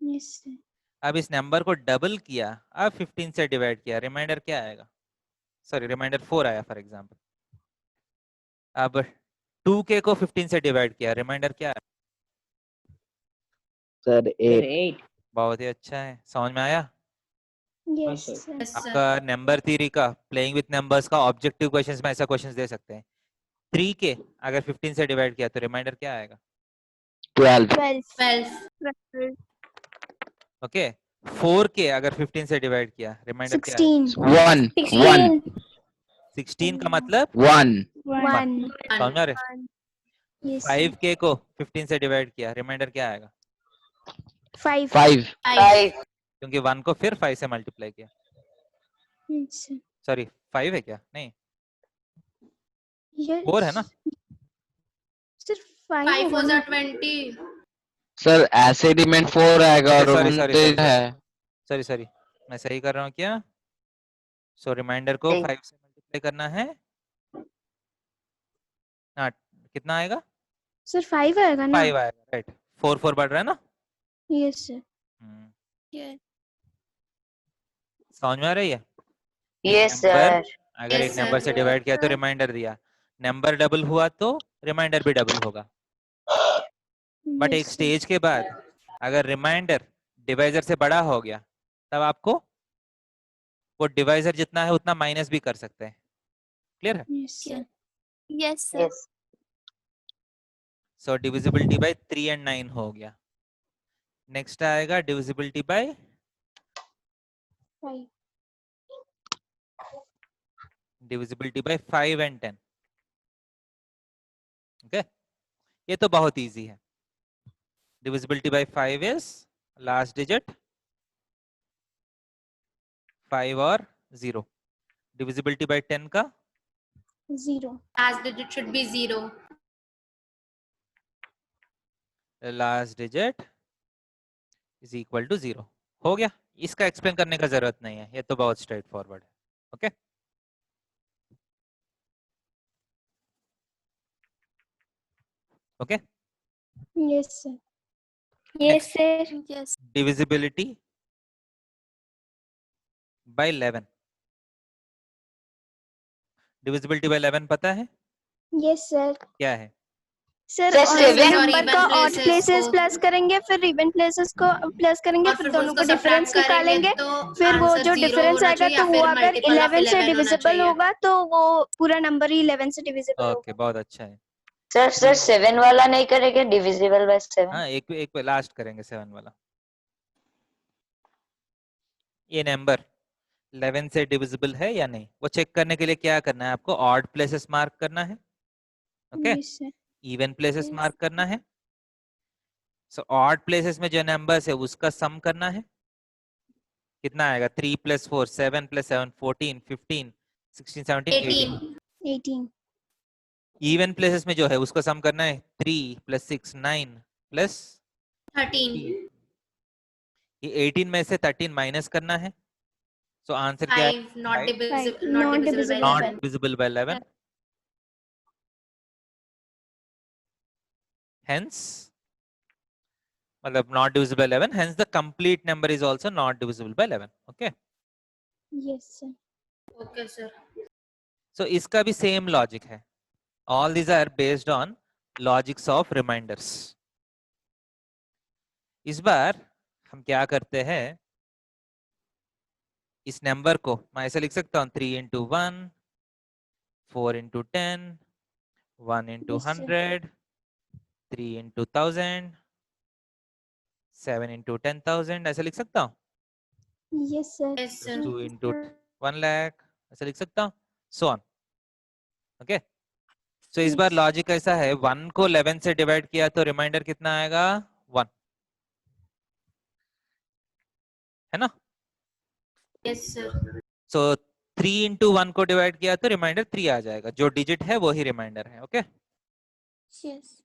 Speaker 1: Yes, sir.
Speaker 2: अब इस नंबर को डबल किया, अब 15 से डिवाइड किया, रिमाइंडर क्या आएगा? सॉरी, रिमाइंडर 4 आया फॉर एग्जांपल। अब 2k को 15 से डिवाइड किया, रिमाइंडर क्या आया?
Speaker 8: Sir, Sir, 8. 8.
Speaker 2: बहुत ही अच्छा है, समझ में आया?
Speaker 1: Yes,
Speaker 8: sir.
Speaker 1: sir.
Speaker 3: Yes, sir.
Speaker 2: आपका नंबर थ्योरी का, प्लेइंग विथ नंबर्स का ऑब्जेक्टिव क्वेश्चंस में ऐसा क्वेश्चंस दे सकते हैं। 3k अगर 15 से डिवाइड किया तो रिमाइंडर क्या आएगा?
Speaker 5: 12.
Speaker 1: 12.
Speaker 3: 12.
Speaker 2: ओके, 4k अगर 15 से डिवाइड किया, रिमाइंडर क्या आएगा?
Speaker 1: 16.
Speaker 5: 1.
Speaker 7: 16.
Speaker 2: 16 का मतलब
Speaker 5: 1.
Speaker 1: 1.
Speaker 2: समझ में आ रहे?
Speaker 1: Yes, sir.
Speaker 2: 5k को 15 से डिवाइड किया, रिमाइंडर क्या आएगा?
Speaker 1: 5.
Speaker 5: 5.
Speaker 6: 5.
Speaker 2: क्योंकि 1 को फिर 5 से मल्टीप्लाई किया।
Speaker 1: Yes, sir.
Speaker 2: सॉरी 5 है क्या? नहीं,
Speaker 1: Yes.
Speaker 2: 4 है ना?
Speaker 1: Sir, 5
Speaker 3: 5
Speaker 1: होगा
Speaker 3: was
Speaker 1: ना?
Speaker 3: 20.
Speaker 5: सर ऐसे रिमाइंड 4 आएगा और
Speaker 2: सॉरी
Speaker 5: हम
Speaker 2: सॉरी
Speaker 5: तो
Speaker 2: सॉरी
Speaker 5: है।
Speaker 2: सॉरी, मैं सही कर रहा हूँ क्या? सो रिमाइंडर को
Speaker 6: नहीं।
Speaker 2: 5 से मल्टीप्लाई करना है। हाँ, कितना आएगा?
Speaker 1: Sir, 5 आएगा ना?
Speaker 2: 5 आएगा, राइट। 4 बढ़ रहा है ना?
Speaker 1: Yes, sir.
Speaker 4: यस
Speaker 2: समझ में आ रही है?
Speaker 6: Yes,
Speaker 2: number
Speaker 6: sir.
Speaker 2: अगर
Speaker 3: Yes,
Speaker 2: एक नंबर
Speaker 3: sir.
Speaker 2: से डिवाइड किया तो रिमाइंडर दिया, नंबर डबल हुआ तो रिमाइंडर भी डबल होगा। बट
Speaker 1: Yes,
Speaker 2: एक
Speaker 1: sir.
Speaker 2: स्टेज के बाद अगर रिमाइंडर डिवाइजर से बड़ा हो गया, तब आपको वो डिवाइजर जितना है उतना माइनस भी कर सकते हैं। क्लियर है?
Speaker 1: Yes, sir.
Speaker 4: Yes sir.
Speaker 6: Yes.
Speaker 2: So divisibility bye 3 and 9 हो गया। नेक्स्ट आएगा divisibility bye
Speaker 1: 5.
Speaker 2: Divisibility bye 5 and 10। Okay, ये तो बहुत इजी है। Divisibility bye 5 is last digit 5 और 0। डिविजिबिलिटी बाय 10 का
Speaker 1: 0.
Speaker 3: Last digit should be 0.
Speaker 2: Last digit is equal to 0। हो गया, इसका एक्सप्लेन करने का जरूरत नहीं है, ये तो बहुत स्ट्रेट फॉरवर्ड है। Okay, okay.
Speaker 1: Yes, sir.
Speaker 7: Yes, sir.
Speaker 4: Yes
Speaker 2: divisibility bye 11। Divisibility bye 11 पता है
Speaker 1: Yes, sir.
Speaker 2: क्या है?
Speaker 1: सर,
Speaker 6: Sir,
Speaker 1: और
Speaker 6: seven
Speaker 3: और
Speaker 1: नंबर
Speaker 3: even
Speaker 1: का ऑड
Speaker 3: places
Speaker 1: प्लेसेस
Speaker 3: को-
Speaker 1: प्लस करेंगे, फिर इवन प्लेसेस को प्लस करेंगे,
Speaker 3: और
Speaker 1: फिर
Speaker 3: फिर
Speaker 1: दोनों
Speaker 3: उसको
Speaker 1: को डिफरेंस
Speaker 3: subtract करेंगे
Speaker 1: निकालेंगे।
Speaker 3: तो
Speaker 1: फिर वो
Speaker 3: आंसर
Speaker 1: जो
Speaker 3: 0
Speaker 1: डिफरेंस
Speaker 3: होना
Speaker 1: आएगा
Speaker 3: चाहिए
Speaker 1: तो
Speaker 3: या
Speaker 1: वो
Speaker 3: फिर
Speaker 1: अगर
Speaker 3: multiple of
Speaker 1: 11 से
Speaker 3: 11 होना
Speaker 1: डिविजिबल
Speaker 3: चाहिए।
Speaker 1: होगा तो वो पूरा नंबर ही 11 से डिविजिबल
Speaker 2: ओके, बहुत अच्छा है।
Speaker 6: Sir, 7 वाला नहीं करेंगे divisible by 7.
Speaker 2: हाँ, एक लास्ट करेंगे 7 वाला। ये नंबर 11 से डिविजिबल है या नहीं, वो चेक करने के लिए क्या करना है आपको? ऑड प्लेसेस मार्क करना है, okay,
Speaker 1: Yes, sir.
Speaker 2: Even places
Speaker 1: Yes.
Speaker 2: Mark करना है। सो ऑड प्लेसेस में जो नंबर्स है उसका सम करना है। कितना आएगा? 3 + 4 7 + 7 14 15 16 17 18।
Speaker 1: 18.
Speaker 2: इवन प्लेसेस में जो है उसको सम करना है। 3 + 6 9 +
Speaker 3: 13.
Speaker 2: ये 18 में से 13 माइनस करना है। So answer क्या है?
Speaker 3: 5 not
Speaker 2: 5
Speaker 3: divisible,
Speaker 1: Not
Speaker 3: not divisible by
Speaker 1: divisible.
Speaker 2: not
Speaker 3: 11.
Speaker 2: divisible by 11. Hence, मतलब not divisible by 11. Hence, the complete number is also not divisible by 11. Okay.
Speaker 1: Yes, sir.
Speaker 3: Okay, sir.
Speaker 2: So इसका भी same logic है. All these are based on logics of reminders. इस बार हम क्या करते हैं, इस नंबर को मैं ऐसे लिख सकता हूँ 3 into 1, 4 into 10, 1 into
Speaker 1: Yes, sir.
Speaker 2: 100, 3 into 1000, 7 into 10,000, ऐसे लिख सकता हूँ.
Speaker 1: Yes, sir.
Speaker 3: Yes, sir.
Speaker 2: 2 into 1 lakh, ऐसे लिख सकता हूँ. So on. Okay. So इस बार
Speaker 1: Yes.
Speaker 2: लॉजिक ऐसा है, 1 को 11 से डिवाइड किया तो रिमाइंडर कितना आएगा? 1. है ना?
Speaker 3: Yes, sir.
Speaker 2: So 3 into 1 को डिवाइड किया तो रिमाइंडर 3 आ जाएगा. जो डिजिट है वो ही रिमाइंडर है. ओके.
Speaker 1: Yes.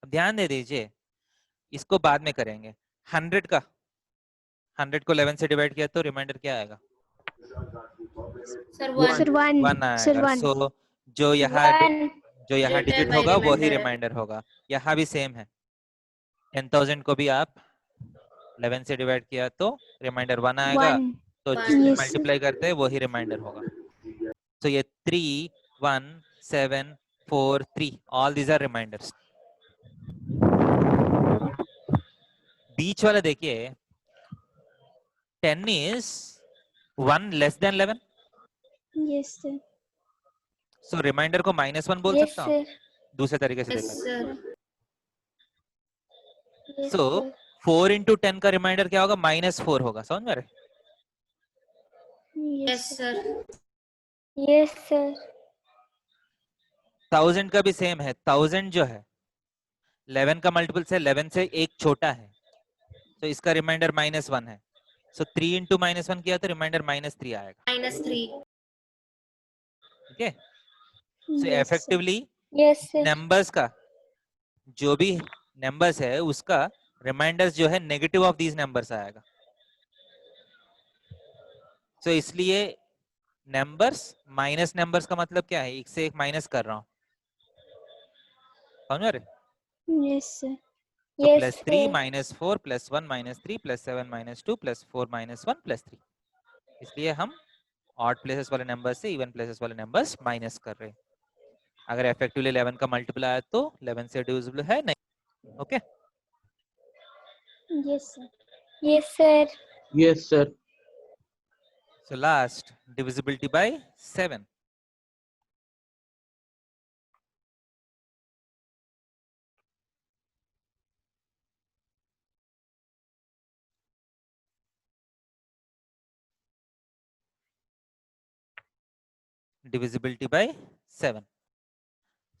Speaker 2: अब ध्यान दे दीजिए, इसको बाद में करेंगे. 100 का 100 को 11 से डिवाइड किया तो रिमाइंडर क्या आएगा?
Speaker 3: Sir,
Speaker 1: Sir,
Speaker 3: 1.
Speaker 1: 1.
Speaker 2: 1
Speaker 1: Sir,
Speaker 2: आएगा.
Speaker 1: 1.
Speaker 2: So जो यहाँ
Speaker 7: 1.
Speaker 2: जो यहाँ
Speaker 3: Digited
Speaker 2: डिजिट
Speaker 3: by
Speaker 2: होगा वो ही
Speaker 3: remainder है.
Speaker 2: रिमाइंडर होगा. यहाँ भी सेम है. 10,000 को भी आप 11 से डिवाइड किया तो रिमाइंडर 1 आएगा.
Speaker 1: 1.
Speaker 2: तो
Speaker 3: One.
Speaker 2: जिससे
Speaker 1: Yes.
Speaker 2: मल्टीप्लाई करते हैं वो ही रिमाइंडर होगा. तो ये 3, 1, 7, 4, 3 ऑल दीज आर रिमाइंडर्स. बीच वाला देखिए, 10 is 1 less than 11.
Speaker 1: Yes, sir.
Speaker 2: So reminder को -1 बोल
Speaker 7: Yes,
Speaker 2: सकता हूँ.
Speaker 7: sir.
Speaker 2: दूसरे तरीके से
Speaker 3: Yes,
Speaker 2: देखा.
Speaker 3: sir.
Speaker 7: Yes,
Speaker 2: So
Speaker 7: sir.
Speaker 2: 4 into 10 का रिमाइंडर क्या होगा? -4 होगा. समझ में आ रहा है?
Speaker 3: Yes, sir.
Speaker 7: Yes, sir.
Speaker 2: 1000 का भी सेम है. 1000 जो है 11 का मल्टीपल से 11 से एक छोटा है, तो इसका रिमाइंडर -1 है. सो 3 into -1 किया तो रिमाइंडर -3 आएगा.
Speaker 3: -3.
Speaker 2: ठीक है. सो
Speaker 1: Yes, sir.
Speaker 2: Effectively
Speaker 7: Yes, sir.
Speaker 2: Numbers का जो भी नंबर्स है उसका रिमाइंडर्स जो है नेगेटिव ऑफ दीज नंबर्स आएगा. सो इसलिए नंबर्स माइनस नंबर्स का मतलब क्या है? एक से एक माइनस कर रहा हूँ. समझ रहे?
Speaker 1: Yes, sir.
Speaker 2: तो
Speaker 7: Yes,
Speaker 2: +3
Speaker 7: sir.
Speaker 2: -4 +1 -3 +7 -2 +4 -1 +3. इसलिए हम ऑड प्लेसेस वाले नंबर से इवन प्लेसेस वाले नंबर्स माइनस कर रहे हैं. अगर इफेक्टिवली 11 का मल्टीपल आया तो 11 से डिविजिबल है नहीं. Okay.
Speaker 1: Yes, sir.
Speaker 7: Yes, sir.
Speaker 8: Yes, sir.
Speaker 2: So last, divisibility by 7. Divisibility by 7.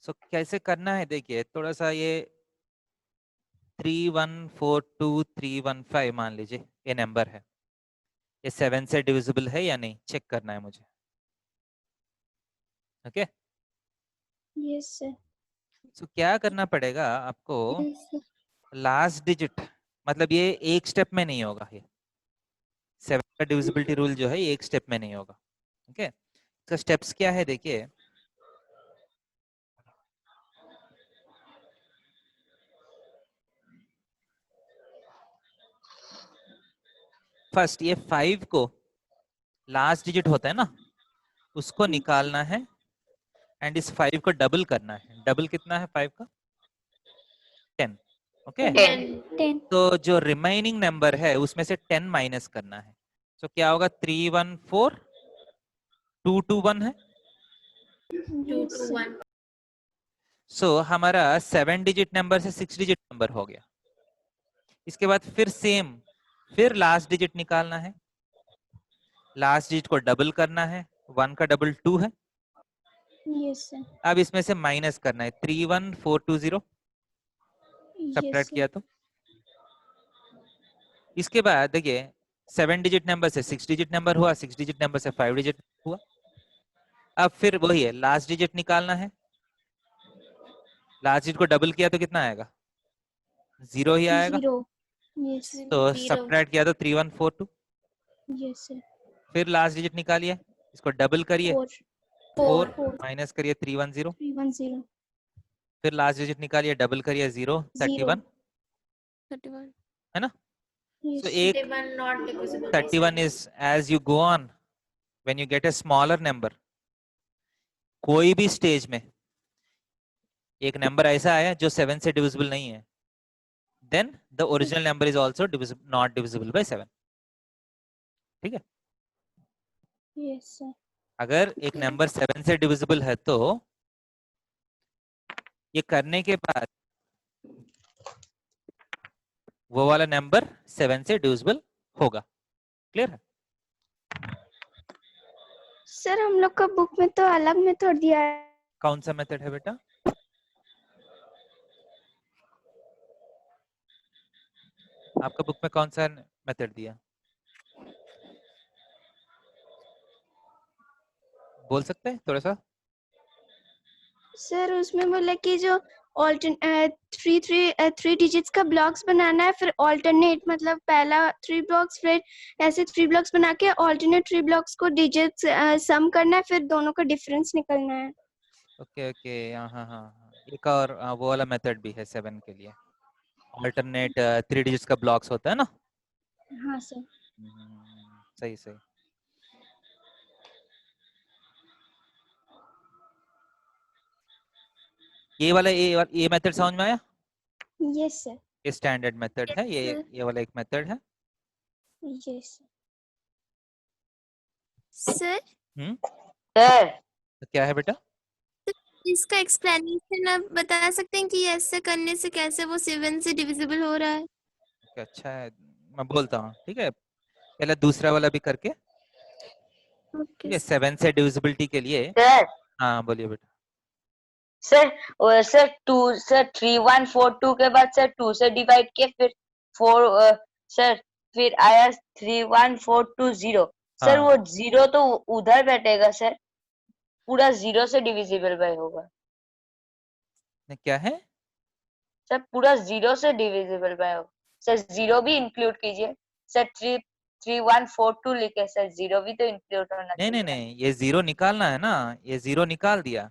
Speaker 2: So कैसे करना है? देखिए थोड़ा सा ये 3142315 मान लीजिए ये नंबर है. ये 7 से डिविजिबल है या नहीं चेक करना है मुझे. ओके.
Speaker 1: Yes, sir.
Speaker 2: सो क्या करना पड़ेगा आपको?
Speaker 7: Yes, sir.
Speaker 2: लास्ट डिजिट, मतलब ये एक स्टेप में नहीं होगा. ये 7 का डिविजिबिलिटी रूल जो है ये एक स्टेप में नहीं होगा. ओके. इसका स्टेप्स क्या है देखिए. फर्स्ट ये 5 को लास्ट डिजिट होता है ना, उसको निकालना है एंड इस 5 को डबल करना है. डबल कितना है 5 का? 10. ओके.
Speaker 6: 10.
Speaker 7: 10.
Speaker 2: तो जो रिमाइनिंग नंबर है उसमें से 10 माइनस करना है. तो क्या होगा? 314 221 है.
Speaker 3: 2 to 1.
Speaker 2: सो हमारा 7 डिजिट नंबर से 6 डिजिट नंबर हो गया. इसके बाद फिर सेम, फिर लास्ट डिजिट निकालना है. लास्ट डिजिट को डबल करना है. 1 का डबल 2 है.
Speaker 1: Yes, sir.
Speaker 2: अब इसमें से माइनस करना है. 31420
Speaker 1: Yes,
Speaker 2: सब्ट्रैक्ट
Speaker 1: sir.
Speaker 2: किया तो. इसके बाद देखिए 7 डिजिट नंबर से 6 डिजिट नंबर हुआ, 6 डिजिट नंबर से 5 डिजिट हुआ. अब फिर वही है, लास्ट डिजिट निकालना है. लास्ट डिजिट को डबल किया तो कितना आएगा? 0 ही आएगा.
Speaker 1: 0. Yes, sir.
Speaker 2: तो
Speaker 3: 0.
Speaker 2: सब्ट्रैक्ट किया तो 3142.
Speaker 1: Yes sir.
Speaker 2: फिर लास्ट डिजिट निकालिए, इसको डबल करिए,
Speaker 1: 4
Speaker 2: 4 माइनस करिए 310,
Speaker 1: 310
Speaker 2: फिर लास्ट डिजिट निकालिए, डबल करिए 0 31,
Speaker 4: 31
Speaker 2: है ना?
Speaker 1: Yes
Speaker 2: So
Speaker 1: sir.
Speaker 2: एक
Speaker 3: 31 not divisible by
Speaker 2: 31
Speaker 3: 7.
Speaker 2: is as you go on, when you get a smaller number, कोई भी स्टेज में एक नंबर ऐसा आया जो 7 से डिविजिबल नहीं है, then the original number is also not divisible by 7. ठीक है?
Speaker 1: Yes sir.
Speaker 2: अगर एक नंबर 7 से डिविजिबल है तो ये करने के बाद वो वाला नंबर 7 से डिविजिबल होगा। क्लियर है?
Speaker 1: सर हम लोग का बुक में तो अलग मेथड दिया है।
Speaker 2: कौन सा मेथड है बेटा? आपका बुक में कौन सा मेथड दिया? बोल सकते हैं थोड़ा सा?
Speaker 1: सर उसमें बोला कि जो थ्री डिजिट्स का ब्लॉक्स बनाना है, फिर ऑल्टरनेट मतलब पहला 3 ब्लॉक्स, फिर ऐसे 3 ब्लॉक्स बना के ऑल्टरनेट 3 ब्लॉक्स को डिजिट्स सम करना है, फिर दोनों का डिफरेंस निकलना है।
Speaker 2: ओके ओके, हाँ हाँ हाँ, एक और वो वाला मेथड भी है 7 के लिए, ऑल्टरनेट 3 डिजिट्स का ब्लॉक्स होता है ना?
Speaker 1: हाँ सर।
Speaker 2: सही सही। ये वाला ये मेथड समझ में आया?
Speaker 1: Yes sir.
Speaker 2: ये स्टैंडर्ड मेथड है,
Speaker 4: sir.
Speaker 2: ये वाला एक मेथड है।
Speaker 1: यस
Speaker 4: सर
Speaker 6: सर
Speaker 2: तो क्या है बेटा?
Speaker 4: इसका एक्सप्लेनेशन आप बता सकते हैं कि ऐसे करने से कैसे वो 7 से डिविजिबल हो रहा है?
Speaker 2: अच्छा है, मैं बोलता हूँ, ठीक है? पहले दूसरा वाला भी करके, ठीक
Speaker 4: ओके
Speaker 2: है? 7 से डिविजिबिलिटी के लिए,
Speaker 6: सर
Speaker 2: हाँ बोलिए बेटा।
Speaker 6: सर 3142 के बाद सर 2 से डिवाइड किए, फिर 4 सर फिर आया 31420। सर
Speaker 2: हाँ।
Speaker 6: वो 0 तो उधर बैठेगा सर, पूरा 0 से डिविजिबल बाय होगा
Speaker 2: क्या है?
Speaker 6: सर, पूरा 0 से डिविजिबल बाय होगा सर। 0 भी इंक्लूड कीजिए सर। 3142 लिखे सर, 0 भी तो इंक्लूड होना
Speaker 2: नहीं नहीं
Speaker 6: चाहिए ना।
Speaker 2: नहीं, ये 0 निकालना है ना, ये 0 निकाल दिया,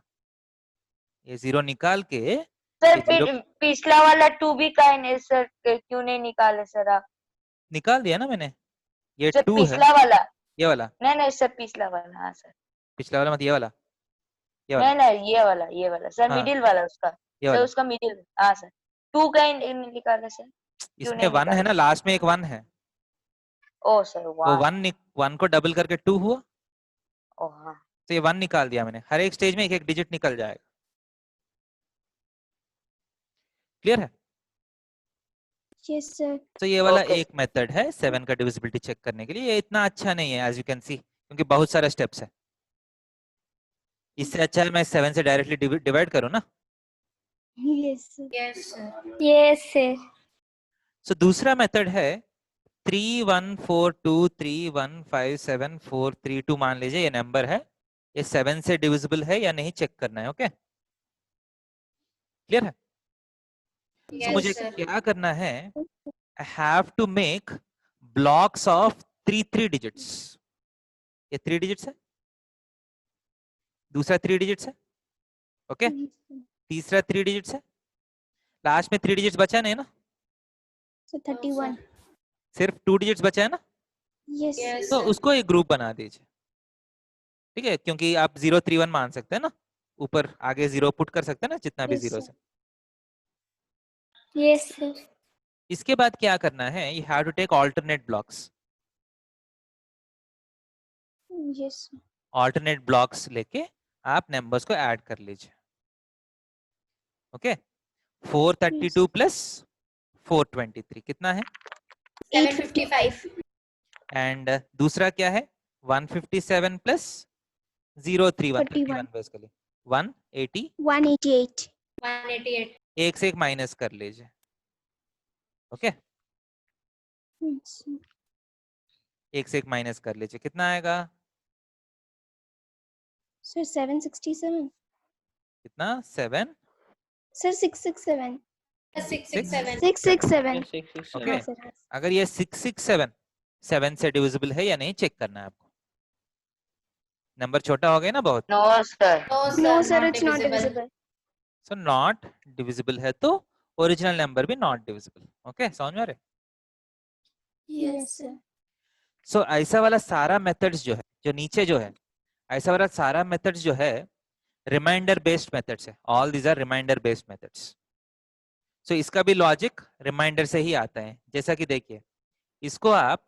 Speaker 2: ये 0 निकाल के,
Speaker 6: सर
Speaker 2: ये 0
Speaker 6: फिर पिछला वाला 2 भी काहे नहीं सर, क्यों नहीं निकाले सर आप?
Speaker 2: निकाल दिया ना मैंने, ये
Speaker 6: सर
Speaker 2: 2 है,
Speaker 6: पिछला वाला,
Speaker 2: ये वाला,
Speaker 6: नहीं नहीं सर पिछला वाला, हाँ सर,
Speaker 2: पिछला वाला मत, ये वाला, ये वाला,
Speaker 6: नहीं नहीं ये वाला सर,
Speaker 2: हाँ
Speaker 6: मिडिल वाला उसका
Speaker 2: ये
Speaker 6: सर,
Speaker 2: वाला।
Speaker 6: उसका मिडिल, हाँ सर। 2 काहे नहीं निकाले सर, क्यों
Speaker 2: इसमें
Speaker 6: नहीं
Speaker 2: 1 है
Speaker 6: निकाले?
Speaker 2: ना, लास्ट में एक 1 है,
Speaker 6: ओ सर
Speaker 2: वो
Speaker 6: वाह,
Speaker 2: 1 को डबल करके 2 हुआ,
Speaker 6: ओ हाँ
Speaker 2: तो ये 1 निकाल दिया मैंने। हर एक स्टेज में एक एक डिजिट निकल जाएगा। क्लियर है?
Speaker 1: Yes sir.
Speaker 2: तो ये वाला
Speaker 6: ओके
Speaker 2: एक मेथड है 7 का डिविजिबिलिटी चेक करने के लिए। ये इतना अच्छा नहीं है एज यू कैन सी, क्योंकि बहुत सारे स्टेप्स है। इससे अच्छा है मैं 7 से डायरेक्टली डिवाइड करूँ ना।
Speaker 1: Yes sir.
Speaker 3: Yes, sir.
Speaker 7: Yes, sir.
Speaker 2: सो दूसरा मेथड है 3142315743 मान लीजिए ये नंबर है, ये 7 से डिविजिबल है या नहीं चेक करना है। ओके, क्लियर है? तो मुझे
Speaker 3: Yes, sir.
Speaker 2: क्या करना है, I have to make blocks of 3 digits. ये 3 डिजिट्स है, दूसरा 3 डिजिट्स है, ओके, तीसरा 3 डिजिट्स है, लास्ट में 3 डिजिट्स बचा नहीं ना,
Speaker 1: सर 31।
Speaker 2: सिर्फ 2 डिजिट्स बचा है ना,
Speaker 1: यस
Speaker 3: Yes,
Speaker 2: तो
Speaker 3: sir.
Speaker 2: उसको एक ग्रुप बना दीजिए। ठीक है, क्योंकि आप 031 मान सकते हैं ना, ऊपर आगे 0 पुट कर सकते हैं ना, जितना भी
Speaker 1: Yes,
Speaker 2: 0
Speaker 1: sir.
Speaker 2: है।
Speaker 7: Yes, sir.
Speaker 2: इसके बाद क्या करना है, you have to take alternate blocks.
Speaker 1: Yes
Speaker 2: alternate blocks लेके आप नंबर्स को ऐड कर लीजिए। ओके, 432 प्लस 423 कितना है?
Speaker 3: 755.
Speaker 2: एंड दूसरा क्या है, 157 प्लस 031
Speaker 1: 31.
Speaker 2: 31 बेसिकली 180,
Speaker 1: 188।
Speaker 3: 188.
Speaker 2: एक से एक माइनस कर लीजिए। ओके, एक से एक माइनस कर लीजिए, कितना आएगा?
Speaker 1: सर 767।
Speaker 2: कितना? 7
Speaker 1: सर 667।
Speaker 3: 667.
Speaker 1: 667।
Speaker 8: Yes, 667.
Speaker 2: ओके,
Speaker 1: हाँ सर हाँ।
Speaker 2: अगर ये 667 7 से डिविजिबल है या नहीं चेक करना है आपको। नंबर छोटा हो गया ना बहुत,
Speaker 6: no sir.
Speaker 1: No, sir, it's not divisible.
Speaker 2: So not divisible है तो ओरिजिनल नंबर भी नॉट डिविजिबल। ओके, समझ में आ रहे?
Speaker 4: Yes, sir.
Speaker 2: सो ऐसा वाला सारा मेथड्स जो है, जो नीचे जो है, ऐसा वाला सारा मेथड्स जो है रिमाइंडर बेस्ड मेथड्स है। All these are remainder based methods. So इसका भी लॉजिक रिमाइंडर से ही आता है। जैसा कि देखिए, इसको आप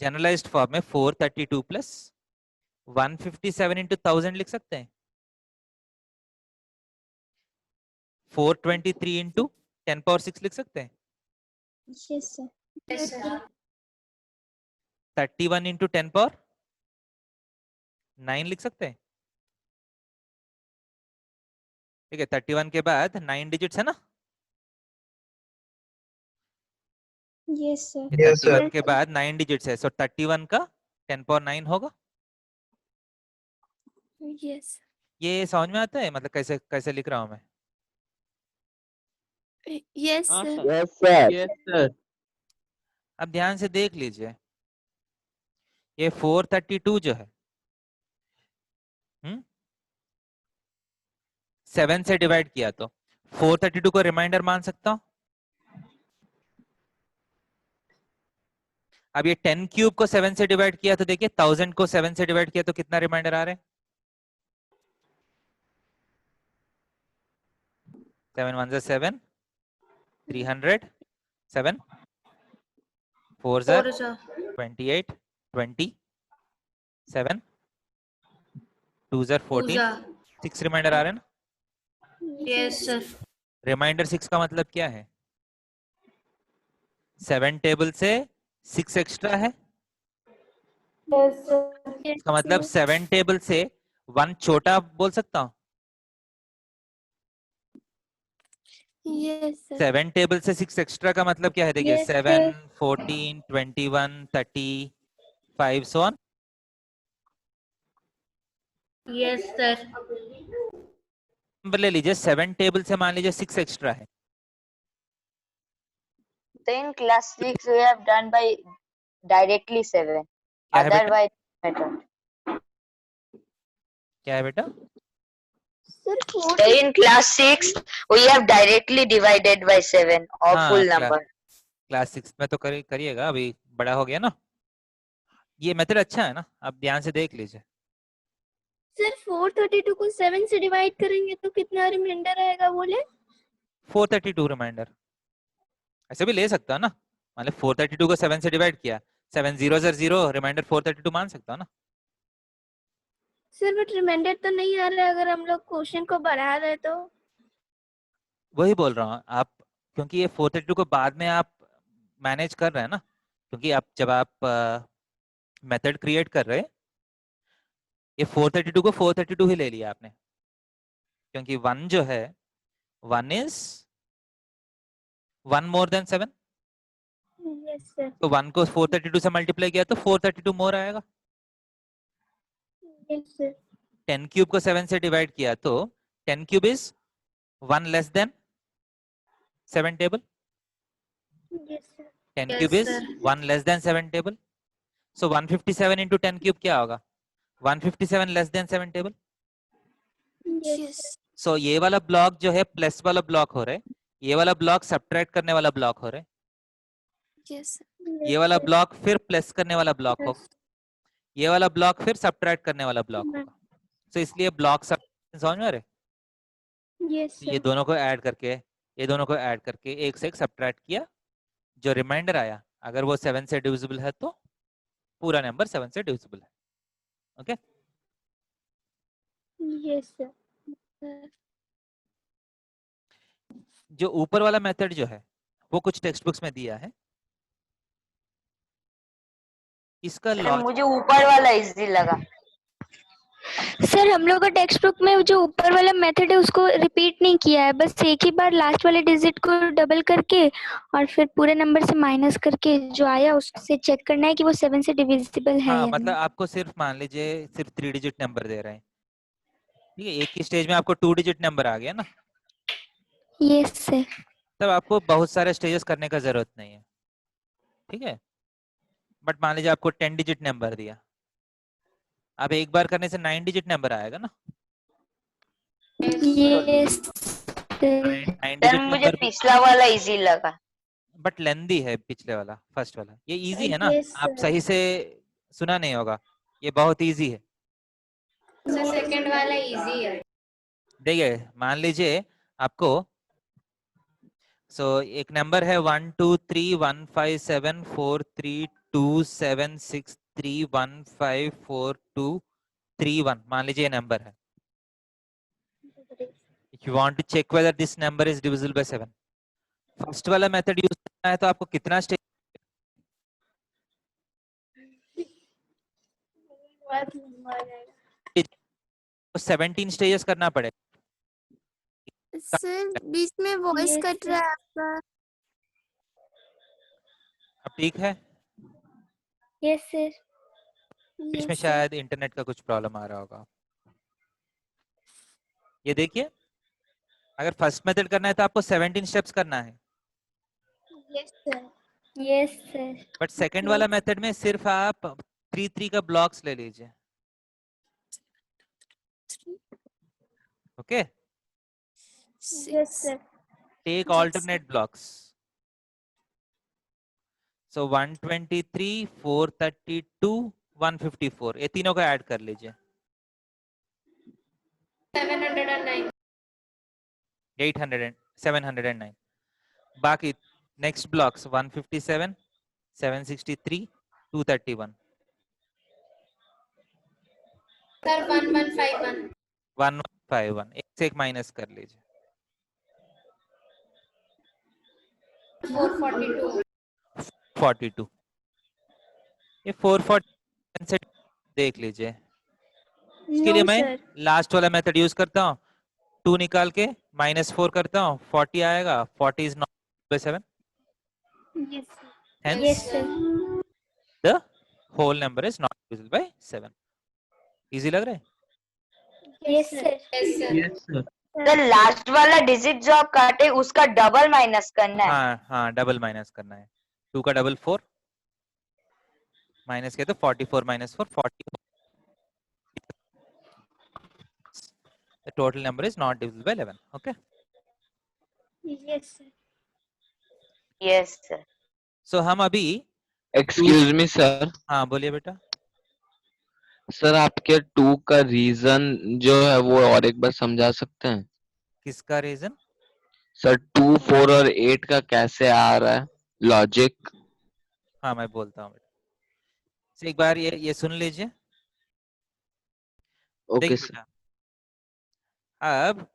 Speaker 2: जनरलाइज्ड फॉर्म में 432 प्लस 157 इंटू 1000 लिख सकते हैं। 423 इंटू 10 पावर 6 लिख सकते हैं।
Speaker 1: Yes, sir.
Speaker 3: Yes, sir.
Speaker 2: 31 into 10 power 9 लिख सकते हैं। ठीक है, 31 के बाद 9 डिजिट्स है ना?
Speaker 1: Yes, sir.
Speaker 2: ये 31 के बाद 9 डिजिट्स है, सो 31 का 10 पावर 9 होगा।
Speaker 4: Yes.
Speaker 2: ये समझ में आता है, मतलब कैसे कैसे लिख रहा हूं मैं?
Speaker 4: Yes,
Speaker 8: हाँ,
Speaker 4: sir.
Speaker 8: sir.
Speaker 5: Yes, sir.
Speaker 8: Yes, sir.
Speaker 2: अब ध्यान से देख लीजिए, ये 432 जो है 7 से डिवाइड किया तो 432 को रिमाइंडर मान सकता हूं। अब ये 10 क्यूब को 7 से डिवाइड किया तो देखिए 1000 को 7 से डिवाइड किया तो कितना रिमाइंडर आ रहे हैं? 7 1 7 300 7 4
Speaker 3: 4 sir.
Speaker 2: 28 20 7 2
Speaker 3: 2
Speaker 2: 14
Speaker 3: sir.
Speaker 2: 6 रिमाइंडर आ रहे हैं ना?
Speaker 3: Yes, sir.
Speaker 2: रिमाइंडर 6 का मतलब क्या है? 7 टेबल से 6 एक्स्ट्रा है।
Speaker 7: Yes, sir.
Speaker 2: इसका मतलब 7 टेबल से 1 छोटा बोल सकता हूँ।
Speaker 4: Yes, sir.
Speaker 2: 7 टेबल से 6 एक्स्ट्रा का मतलब क्या है? देखिए
Speaker 7: Yes,
Speaker 2: 7
Speaker 7: sir.
Speaker 2: 14 21 35 so on।
Speaker 3: Yes, sir.
Speaker 2: Number ले लीजिए, 7 टेबल से मान लीजिए 6 एक्स्ट्रा है।
Speaker 6: So in class 6 we have done by directly 7.
Speaker 2: क्या है बेटा?
Speaker 6: Otherwise method.
Speaker 2: क्या है बेटा?
Speaker 1: Sir,
Speaker 6: So in class 6 we have directly divided by 7 or
Speaker 2: हाँ,
Speaker 6: full number.
Speaker 2: क्लास 6 में तो करिएगा, अभी बड़ा हो गया ना। ये मेथड अच्छा है ना, आप ध्यान से देख लीजिए।
Speaker 1: सर 432 को 7 से डिवाइड करेंगे तो कितना रिमाइंडर आएगा बोले?
Speaker 2: 432 रिमाइंडर ऐसे भी ले सकता है ना, मतलब 432 को 7 से डिवाइड किया, 7 0 0 रिमाइंडर 432 मान सकता है ना।
Speaker 1: सर बट रिमाइंडर तो नहीं आ रहा है अगर हम लोग क्वेश्चन को बढ़ा रहे तो।
Speaker 2: वही बोल रहा हूँ आप, क्योंकि ये 432 को बाद में आप मैनेज कर रहे हैं ना, क्योंकि आप जब आप मेथड क्रिएट कर रहे हैं, ये 432 को 432 ही ले लिया आपने, क्योंकि 1 जो है 1 is 1 more than 7,
Speaker 1: yes sir.
Speaker 2: तो 1 को 432 से मल्टीप्लाई किया तो 432 मोर आएगा।
Speaker 1: Yes sir.
Speaker 2: 10 क्यूब को 7 से डिवाइड किया तो 10 cube is 1 less than 7 table.
Speaker 1: Yes sir.
Speaker 2: 10
Speaker 3: Yes,
Speaker 2: cube is
Speaker 3: sir.
Speaker 2: 1 less than 7 table, so 157 into 10 cube क्या होगा? 157 लेस देन 7 टेबल।
Speaker 4: Yes.
Speaker 2: सो ये वाला ब्लॉक जो है प्लस वाला ब्लॉक हो रहा है, ये वाला ब्लॉक सब्ट्रैक्ट करने वाला ब्लॉक हो रहा है,
Speaker 4: Yes.
Speaker 2: ये वाला ब्लॉक फिर प्लस करने वाला ब्लॉक होगा, ये वाला ब्लॉक फिर सब्ट्रैक्ट करने वाला ब्लॉक होगा। सो इसलिए ब्लॉक सब समझ में आ रहे?
Speaker 1: यस
Speaker 2: ये दोनों को ऐड करके, ये दोनों को ऐड करके एक से एक सब्ट्रैक्ट किया, जो रिमाइंडर आया अगर वो 7 से डिविजिबल है तो पूरा नंबर 7 से डिविजिबल है। Okay,
Speaker 1: yes sir.
Speaker 2: जो ऊपर वाला मेथड जो है वो कुछ टेक्स्ट बुक्स में दिया है, इसका
Speaker 6: सर
Speaker 2: लॉजिक
Speaker 6: मुझे ऊपर वाला इजी लगा।
Speaker 7: सर हम लोग का टेक्स्ट बुक में जो ऊपर वाला मेथड है उसको रिपीट नहीं किया है, बस एक ही बार लास्ट वाले डिजिट को डबल करके और फिर पूरे नंबर से माइनस करके जो आया उससे चेक करना है कि वो 7 से डिविजिबल है
Speaker 2: हाँ,
Speaker 7: या
Speaker 2: मतलब आपको सिर्फ मान लीजिए सिर्फ 3 डिजिट नंबर दे रहे हैं, ठीक है, एक ही स्टेज में आपको 2 डिजिट नंबर आ गया ना,
Speaker 7: नहीं। Yes sir.
Speaker 2: तब आपको बहुत सारे स्टेजेस करने का जरूरत नहीं है, ठीक है। बट मान लीजिए आपको 10 डिजिट नंबर दिया, अब एक बार करने से 9 डिजिट नंबर आएगा ना,
Speaker 7: यस सर।
Speaker 2: 9
Speaker 6: सर
Speaker 2: डिजिट
Speaker 6: मुझे
Speaker 2: नंबर
Speaker 6: पिछला वाला इजी लगा।
Speaker 2: बट लेंदी है पिछले वाला, फर्स्ट वाला। ये इजी है ना,
Speaker 1: Yes,
Speaker 2: आप
Speaker 1: sir.
Speaker 2: सही से सुना नहीं होगा, ये बहुत इजी है।
Speaker 3: सर सेकंड वाला इजी है।
Speaker 2: देखिए मान लीजिए आपको एक नंबर है 1 2 3 1 5 7 4 3 2 7 6 3 1 5 4 2 3 1, मान लीजिए ये नंबर है। If you want to check whether this number is divisible by 7, first वाला मेथड यूज करना है तो आपको कितना स्टेज, 17 स्टेजेस करना पड़ेगा।
Speaker 4: सर बीच में वॉइस
Speaker 7: Yes,
Speaker 4: कट रहा है आपका।
Speaker 2: अब ठीक है,
Speaker 7: यस सर।
Speaker 2: बीच में शायद इंटरनेट का कुछ प्रॉब्लम आ रहा होगा। ये देखिए, अगर फर्स्ट मेथड करना है तो आपको 17 स्टेप्स करना है,
Speaker 1: Yes, sir.
Speaker 7: Yes sir.
Speaker 2: But second वाला मेथड में सिर्फ आप 3 3 का ब्लॉक्स ले लीजिए। Okay,
Speaker 1: Yes, sir.
Speaker 2: Take alternate blocks. So 123 432 154, ये तीनों का ऐड कर लीजिए।
Speaker 3: 709।
Speaker 2: 709। बाकी नेक्स्ट ब्लॉक्स 157 763 231
Speaker 3: सर 1151।
Speaker 2: 151, एक से एक माइनस कर लीजिए।
Speaker 3: 442।
Speaker 2: 42, ये 440 से देख लीजिए। इसके लिए
Speaker 1: No,
Speaker 2: मैं
Speaker 1: sir.
Speaker 2: लास्ट वाला मेथड यूज करता हूँ, 2 निकाल के -4 करता हूँ, 40 आएगा। 40 is not by 7,
Speaker 1: Yes, sir.
Speaker 2: hence
Speaker 7: yes sir.
Speaker 2: the whole number is not divisible by 7। Easy लग रहा है?
Speaker 7: Yes sir.
Speaker 3: Yes sir.
Speaker 8: Yes, sir.
Speaker 6: Sir last वाला डिजिट जो आप काटे उसका डबल माइनस करना है।
Speaker 2: हाँ हाँ, डबल माइनस करना है। 2 का डबल 4 माइनस किया तो 44 -4 40। The total number is not divisible by 11। Okay,
Speaker 1: Yes, sir.
Speaker 6: Yes sir.
Speaker 2: so हम अभी
Speaker 5: एक्सक्यूज मी सर।
Speaker 2: हाँ बोलिए बेटा।
Speaker 5: सर आपके 2 का रीजन जो है वो और एक बार समझा सकते हैं?
Speaker 2: किसका रीजन?
Speaker 5: सर 2 4 और 8 का कैसे आ रहा है लॉजिक?
Speaker 2: हाँ मैं बोलता हूँ बेटा, so, एक बार ये सुन लीजिए।
Speaker 5: ओके
Speaker 2: देखिए
Speaker 5: सर।
Speaker 2: बेटा, अब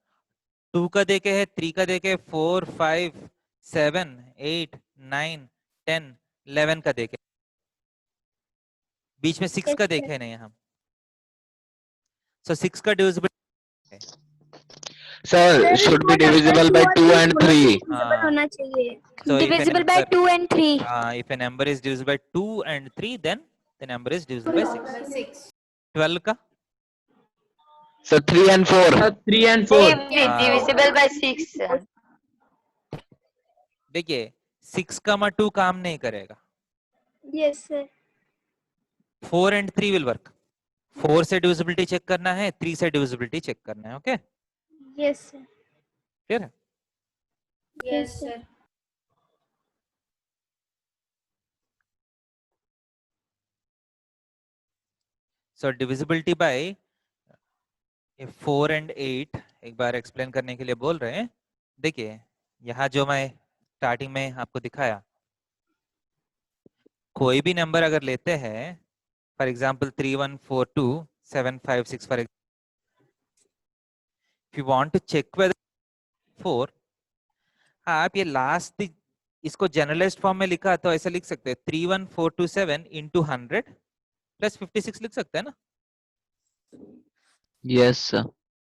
Speaker 2: 2 का देखे है, 3 का देखे, 4 5 7 8 9 10 11 का देखे, बीच में 6
Speaker 1: Yes,
Speaker 2: का
Speaker 1: sir.
Speaker 2: देखे नहीं हम। सो 6 का divisible
Speaker 5: sir should be divisible bye 2 and 3।
Speaker 1: Divisible होना चाहिए.
Speaker 2: So
Speaker 7: divisible by 2 and 3।
Speaker 2: if a number is divisible by 2 and 3, then the number is divisible by 6।
Speaker 3: 6।
Speaker 2: 12 का
Speaker 5: sir 3 and 4।
Speaker 8: Sir, 3 and 4.
Speaker 6: Divisible by 6।
Speaker 2: देखिए 6 का 2 काम नहीं करेगा,
Speaker 1: Yes, sir.
Speaker 2: 4 and 3 will work। 4 से divisibility check करना है, 3 से डिविजिबिलिटी चेक करना है। Okay
Speaker 1: Yes, sir.
Speaker 2: क्लियर है?
Speaker 3: Yes sir.
Speaker 2: So divisibility bye 4 and 8 एक बार एक्सप्लेन करने के लिए बोल रहे हैं। देखिए यहाँ जो मैं स्टार्टिंग में आपको दिखाया, कोई भी नंबर अगर लेते हैं, for example 3 1 4 2 7 5 6, for if you want to check whether 4, आप ये लास्ट इसको जनरलाइज्ड फॉर्म में लिखा तो ऐसा लिख सकते हैं 3 1 4 2 7 into 100 प्लस 56 लिख सकते हैं ना,
Speaker 5: यस सर।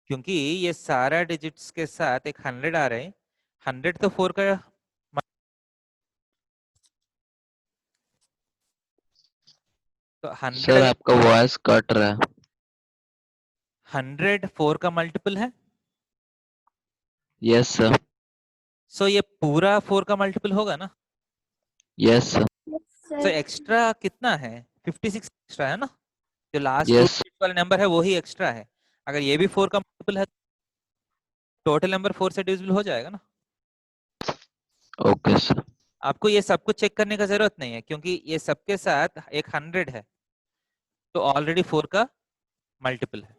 Speaker 2: क्योंकि ये सारा डिजिट्स के साथ एक 100 आ रहे हैं। 100 तो 4 का तो 100
Speaker 5: सर आपका वॉइस कट रहा है।
Speaker 2: 100 4 का मल्टीपल है।
Speaker 5: Yes sir.
Speaker 2: सो ये पूरा 4 का मल्टीपल होगा ना।
Speaker 5: Yes sir.
Speaker 2: सो एक्स्ट्रा कितना है? 56 एक्स्ट्रा है ना? जो लास्ट
Speaker 5: Yes.
Speaker 2: 2 डिजिट वाला नंबर है वो ही एक्स्ट्रा है। अगर ये भी 4 का मल्टीपल है, टोटल नंबर 4 से डिविजिबल हो जाएगा ना।
Speaker 5: Okay, sir.
Speaker 2: आपको ये सब कुछ चेक करने का जरूरत नहीं है, क्योंकि ये सबके साथ एक 100 है, तो ऑलरेडी 4 का मल्टीपल है।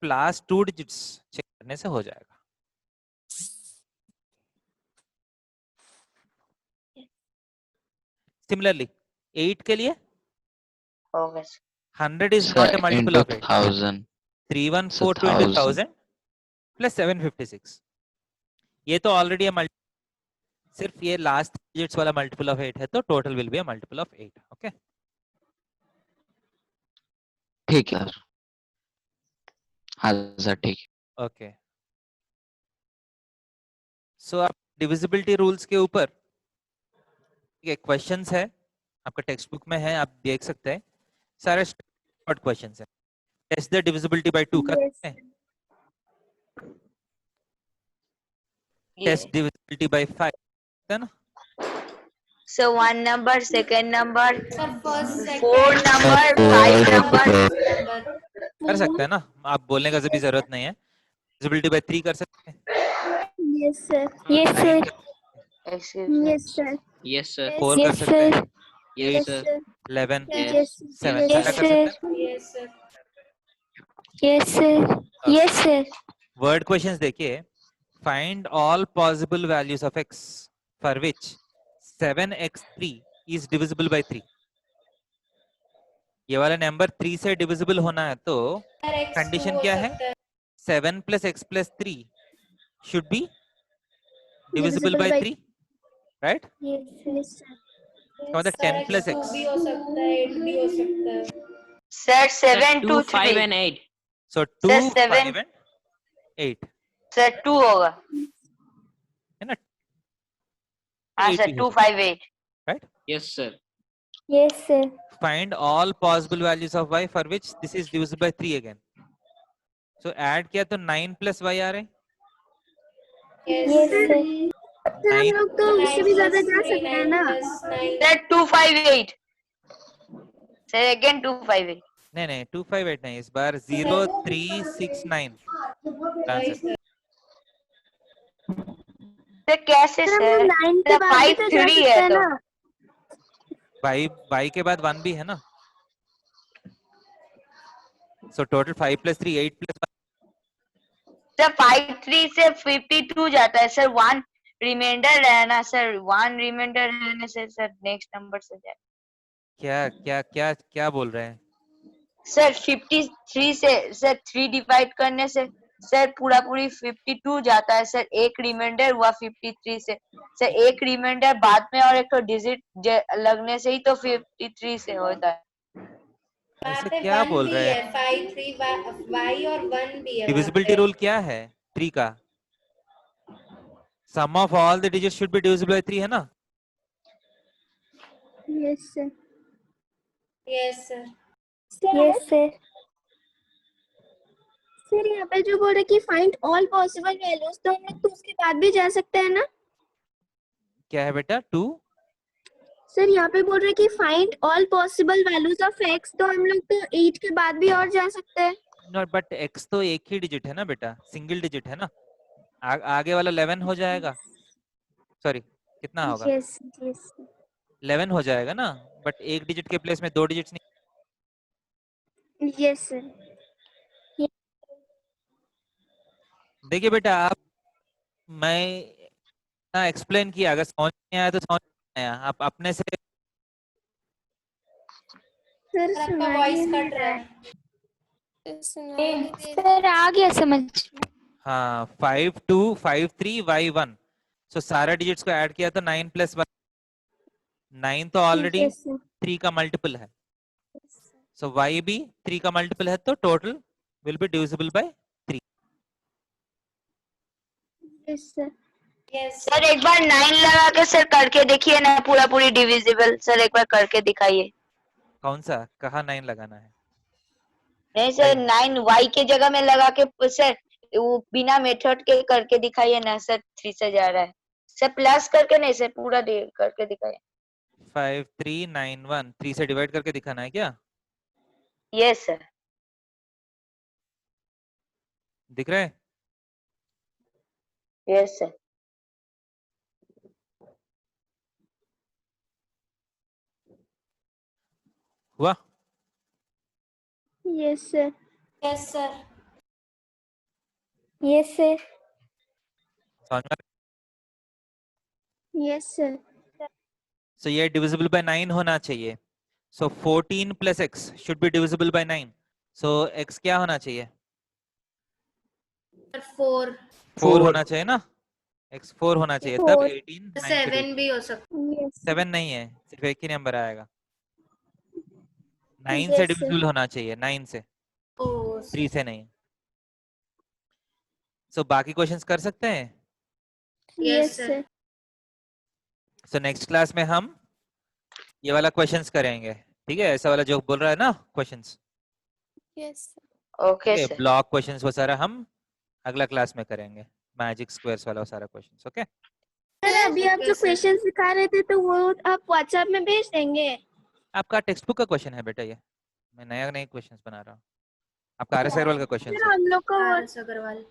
Speaker 2: लास्ट 2 डिजिट्स चेक करने से हो जाएगा। सिमिलरली 8 के लिए
Speaker 6: हो गया sir.
Speaker 2: 100 is
Speaker 5: Sir,
Speaker 2: not a multiple
Speaker 5: into
Speaker 2: of 8.
Speaker 5: 1000.
Speaker 2: 3142 into 1000 plus 756. ये तो ऑलरेडी है सिर्फ ये लास्ट डिजिट्स वाला मल्टीपल ऑफ 8 है, तो total will be a multiple of 8. Okay,
Speaker 5: ठीक है। हाँ सर, ठीक है।
Speaker 2: ओके। सो आप डिविजिबिलिटी रूल्स के ऊपर क्वेश्चंस है, आपका टेक्स्ट बुक में है, आप देख सकते हैं। सारे शॉर्ट क्वेश्चंस है। टेस्ट द डिविजिबिलिटी बाय 2 कर सकते हैं। टेस्ट डिविजिबिलिटी बाय 5 है ना?
Speaker 6: So 1 number, second number,
Speaker 3: Sir, first, second,
Speaker 6: 4 number, 5 number.
Speaker 3: number.
Speaker 2: कर सकते हैं ना, आप बोलने का भी जरूरत नहीं है। डिविजिबिलिटी बाय 3 कर सकते हैं।
Speaker 7: Yes, sir. Yes, sir.
Speaker 6: Excuse me.
Speaker 7: Yes, sir.
Speaker 8: Yes, sir.
Speaker 2: 4 कर
Speaker 7: Yes,
Speaker 2: सकते हैं।
Speaker 7: sir.
Speaker 8: Yes,
Speaker 7: Yes,
Speaker 8: sir.
Speaker 7: sir.
Speaker 2: 11
Speaker 7: Yes.
Speaker 2: 7
Speaker 7: Yes,
Speaker 2: सारा कर सकते हैं।
Speaker 3: Yes, sir.
Speaker 7: Yes, sir. Yes, sir.
Speaker 2: Word questions देखिए। Find all possible values of x for which 7x3 is divisible by 3। ये वाला नंबर 3 से डिविजिबल होना है, तो
Speaker 3: Sir, X2
Speaker 2: कंडीशन
Speaker 3: हो
Speaker 2: क्या है?
Speaker 3: सकता है।
Speaker 2: 7 plus x plus 3 should be divisible by 3, right?
Speaker 7: Yes, yes, sir.
Speaker 2: इसका मतलब
Speaker 3: Sir,
Speaker 2: 10 plus
Speaker 3: X2
Speaker 2: x.
Speaker 3: भी हो सकता है, 8 भी हो सकता है।
Speaker 6: Sir,
Speaker 8: Sir,
Speaker 6: 7
Speaker 8: 2,
Speaker 6: 2
Speaker 8: 5
Speaker 6: 3.
Speaker 8: and 8.
Speaker 2: So 2,
Speaker 6: Sir, 7.
Speaker 2: 5 and 8
Speaker 6: Sir, 2 होगा.
Speaker 2: है ना?
Speaker 6: हाँ
Speaker 2: 8
Speaker 6: sir,
Speaker 2: ही
Speaker 6: 2
Speaker 2: होगा,
Speaker 6: 5 8.
Speaker 2: right?
Speaker 8: Yes, sir.
Speaker 7: Yes, sir.
Speaker 2: Find all possible values of y for which this is divisible by 3 again. So add किया तो 9 plus y आ रहे हैं।
Speaker 3: Yes,
Speaker 7: Yes,
Speaker 3: sir.
Speaker 7: sir.
Speaker 1: Sir हम लोग तो
Speaker 3: 9
Speaker 1: उससे भी ज्यादा
Speaker 3: plus
Speaker 1: जा
Speaker 3: 3,
Speaker 1: सकते हैं
Speaker 3: 9
Speaker 1: ना।
Speaker 3: plus 9.
Speaker 6: Sir, 2 5 8. Sir, again 2 5 8.
Speaker 2: नहीं नहीं 2 5 8 नहीं, इस बार 0 3 6 9 आंसर।
Speaker 3: Sir.
Speaker 6: Sir, कैसे
Speaker 1: सर हम लोग
Speaker 6: sir?
Speaker 1: 9 के
Speaker 6: Sir,
Speaker 1: बाद भी
Speaker 6: 5
Speaker 1: तो जा
Speaker 6: 3
Speaker 1: सकते
Speaker 6: है
Speaker 1: हैं
Speaker 6: तो.
Speaker 1: ना।
Speaker 2: y के बाद 1 भी है ना, so total 5 plus 3 8 plus 1.
Speaker 6: Sir, 5 3 से 52 जाता है sir. 1 रिमाइंडर रहना sir. 1 रिमाइंडर रहने से sir नेक्स्ट नंबर से जाए.
Speaker 2: क्या क्या क्या क्या बोल रहे हैं?
Speaker 6: सर 53 से सर 3 डिवाइड करने से सर पूरा पूरी 52 जाता है सर. एक रिमाइंडर हुआ 53 से सर. एक रिमाइंडर बाद में और एक डिजिट लगने से ही तो 53 से होता है.
Speaker 2: ऐसे
Speaker 3: बात है
Speaker 2: क्या
Speaker 3: 1
Speaker 2: बोल
Speaker 3: भी
Speaker 2: रहे
Speaker 3: है,
Speaker 2: हैं?
Speaker 3: 5 3 y और 1 भी है वहाँ
Speaker 2: डिविजिबिलिटी
Speaker 3: पे।
Speaker 2: रूल क्या है 3 का? Sum of all the digits should be divisible by 3 है ना?
Speaker 7: Yes, sir.
Speaker 3: Yes, sir.
Speaker 7: Yes, sir.
Speaker 1: Sir यहाँ पे जो बोल रहे कि फाइंड ऑल पॉसिबल वैल्यूज, तो हम लोग तो उसके बाद भी जा सकते हैं ना।
Speaker 2: क्या है बेटा 2?
Speaker 1: सर यहाँ पे बोल रहे कि find all possible values of x, तो हम लोग तो 8 के बाद भी और जा सकते हैं।
Speaker 2: नो बट x तो एक ही डिजिट है ना बेटा, सिंगल डिजिट है ना। आगे वाला 11 हो जाएगा, सॉरी कितना होगा?
Speaker 7: Yes, yes.
Speaker 2: 11 हो जाएगा ना, बट एक डिजिट के प्लेस में 2 डिजिट्स नहीं।
Speaker 7: Yes, sir.
Speaker 2: देखिए बेटा, आप मैं ना एक्सप्लेन किया, अगर समझ नहीं आया तो समझ नहीं आया, आप अपने से।
Speaker 1: सर
Speaker 3: आपका
Speaker 1: सुनाई
Speaker 3: वॉइस
Speaker 1: नहीं
Speaker 3: कट
Speaker 1: दे
Speaker 3: रहा
Speaker 1: रहा
Speaker 3: है।
Speaker 7: सर आ गया समझ में.
Speaker 2: हाँ 5 2 5 3 y 1, सो सारे डिजिट्स को ऐड किया तो 9 प्लस 1, 9 तो ऑलरेडी
Speaker 7: Yes, sir.
Speaker 2: 3 का मल्टीपल है, सो y भी 3 का मल्टीपल है, तो total will be divisible by 3।
Speaker 7: Yes, sir.
Speaker 3: Yes, sir.
Speaker 6: Sir एक बार 9 लगा के सर करके देखिए ना पूरा पूरी डिविजिबल. सर एक बार करके दिखाइए.
Speaker 2: कौन सा, कहाँ 9 लगाना है?
Speaker 6: नहीं सर 9 y के जगह में लगा के सर वो बिना मेथड के करके दिखाइए ना सर. 3 से जा रहा है सर. प्लस करके नहीं सर, पूरा करके दिखाइए.
Speaker 2: 15391 3 से डिवाइड करके दिखाना है क्या?
Speaker 6: Yes sir.
Speaker 2: दिख रहा है?
Speaker 6: Yes sir.
Speaker 2: हुआ?
Speaker 1: Yes sir.
Speaker 3: Yes, sir.
Speaker 7: Yes sir.
Speaker 2: समझ में?
Speaker 1: Yes sir.
Speaker 2: So ये divisible by 9 होना चाहिए. So 14 plus x should be divisible by 9. So x क्या होना चाहिए?
Speaker 3: 4.
Speaker 2: 4 होना चाहिए ना? x 4 होना चाहिए तब
Speaker 1: 4.
Speaker 2: 18 9 से
Speaker 3: 7 भी हो सकता
Speaker 1: यस
Speaker 2: 7 नहीं है, सिर्फ एक ही नंबर आएगा. 9
Speaker 1: Yes,
Speaker 2: से
Speaker 1: sir.
Speaker 2: डिविजिबल होना चाहिए, 9 से,
Speaker 3: है. Oh,
Speaker 2: 3 से नहीं. So बाकी क्वेश्चंस कर सकते हैं.
Speaker 1: Yes
Speaker 3: sir.
Speaker 1: Sir.
Speaker 2: So next class में हम ये वाला क्वेश्चंस करेंगे, ठीक है? ऐसा वाला जो बोल रहा है ना questions,
Speaker 4: yes
Speaker 6: okay sir.
Speaker 2: Block questions, वो सारा हम अगला क्लास में करेंगे. मैजिक स्क्वायर्स वाला वो सारा क्वेश्चंस. ओके
Speaker 1: सर अभी आप जो
Speaker 3: Okay, sir.
Speaker 1: क्वेश्चन सिखा रहे थे तो वो आप व्हाट्सएप में भेज देंगे?
Speaker 2: आपका टेक्स्ट बुक का क्वेश्चन है बेटा, ये मैं नया नए क्वेश्चंस बना रहा हूँ. आपका आर एस अग्रवाल का क्वेश्चन
Speaker 1: सर
Speaker 2: है.
Speaker 1: हम लोग को
Speaker 3: RS Agarwal.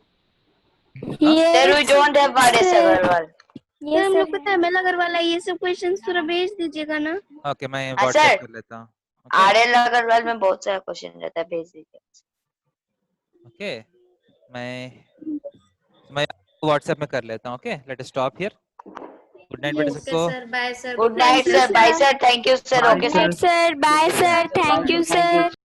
Speaker 6: Sir we don't have RS
Speaker 7: sir.
Speaker 6: Agarwal.
Speaker 1: Sir हम लोग को तो एमएल अग्रवाल है, ये सब क्वेश्चंस थोड़ा भेज दीजिएगा ना.
Speaker 2: ओके मैं
Speaker 6: सर,
Speaker 2: व्हाट्सएप कर लेता हूँ.
Speaker 6: आरएल अग्रवाल में बहुत सारा क्वेश्चन रहता है, भेज दीजिए।
Speaker 2: ओके मैं व्हाट्सएप में कर लेता हूँ. Okay let us stop here. Good night बेटा
Speaker 1: Yes.
Speaker 2: सबको.
Speaker 3: Okay, sir. Bye, sir.
Speaker 6: Good night
Speaker 1: you,
Speaker 6: sir, bye
Speaker 1: sir.
Speaker 6: Sir, thank you sir,
Speaker 8: Bye,
Speaker 6: okay
Speaker 8: sir.
Speaker 6: Sir.
Speaker 7: Sir bye sir, thank you
Speaker 8: Thank you,
Speaker 7: sir.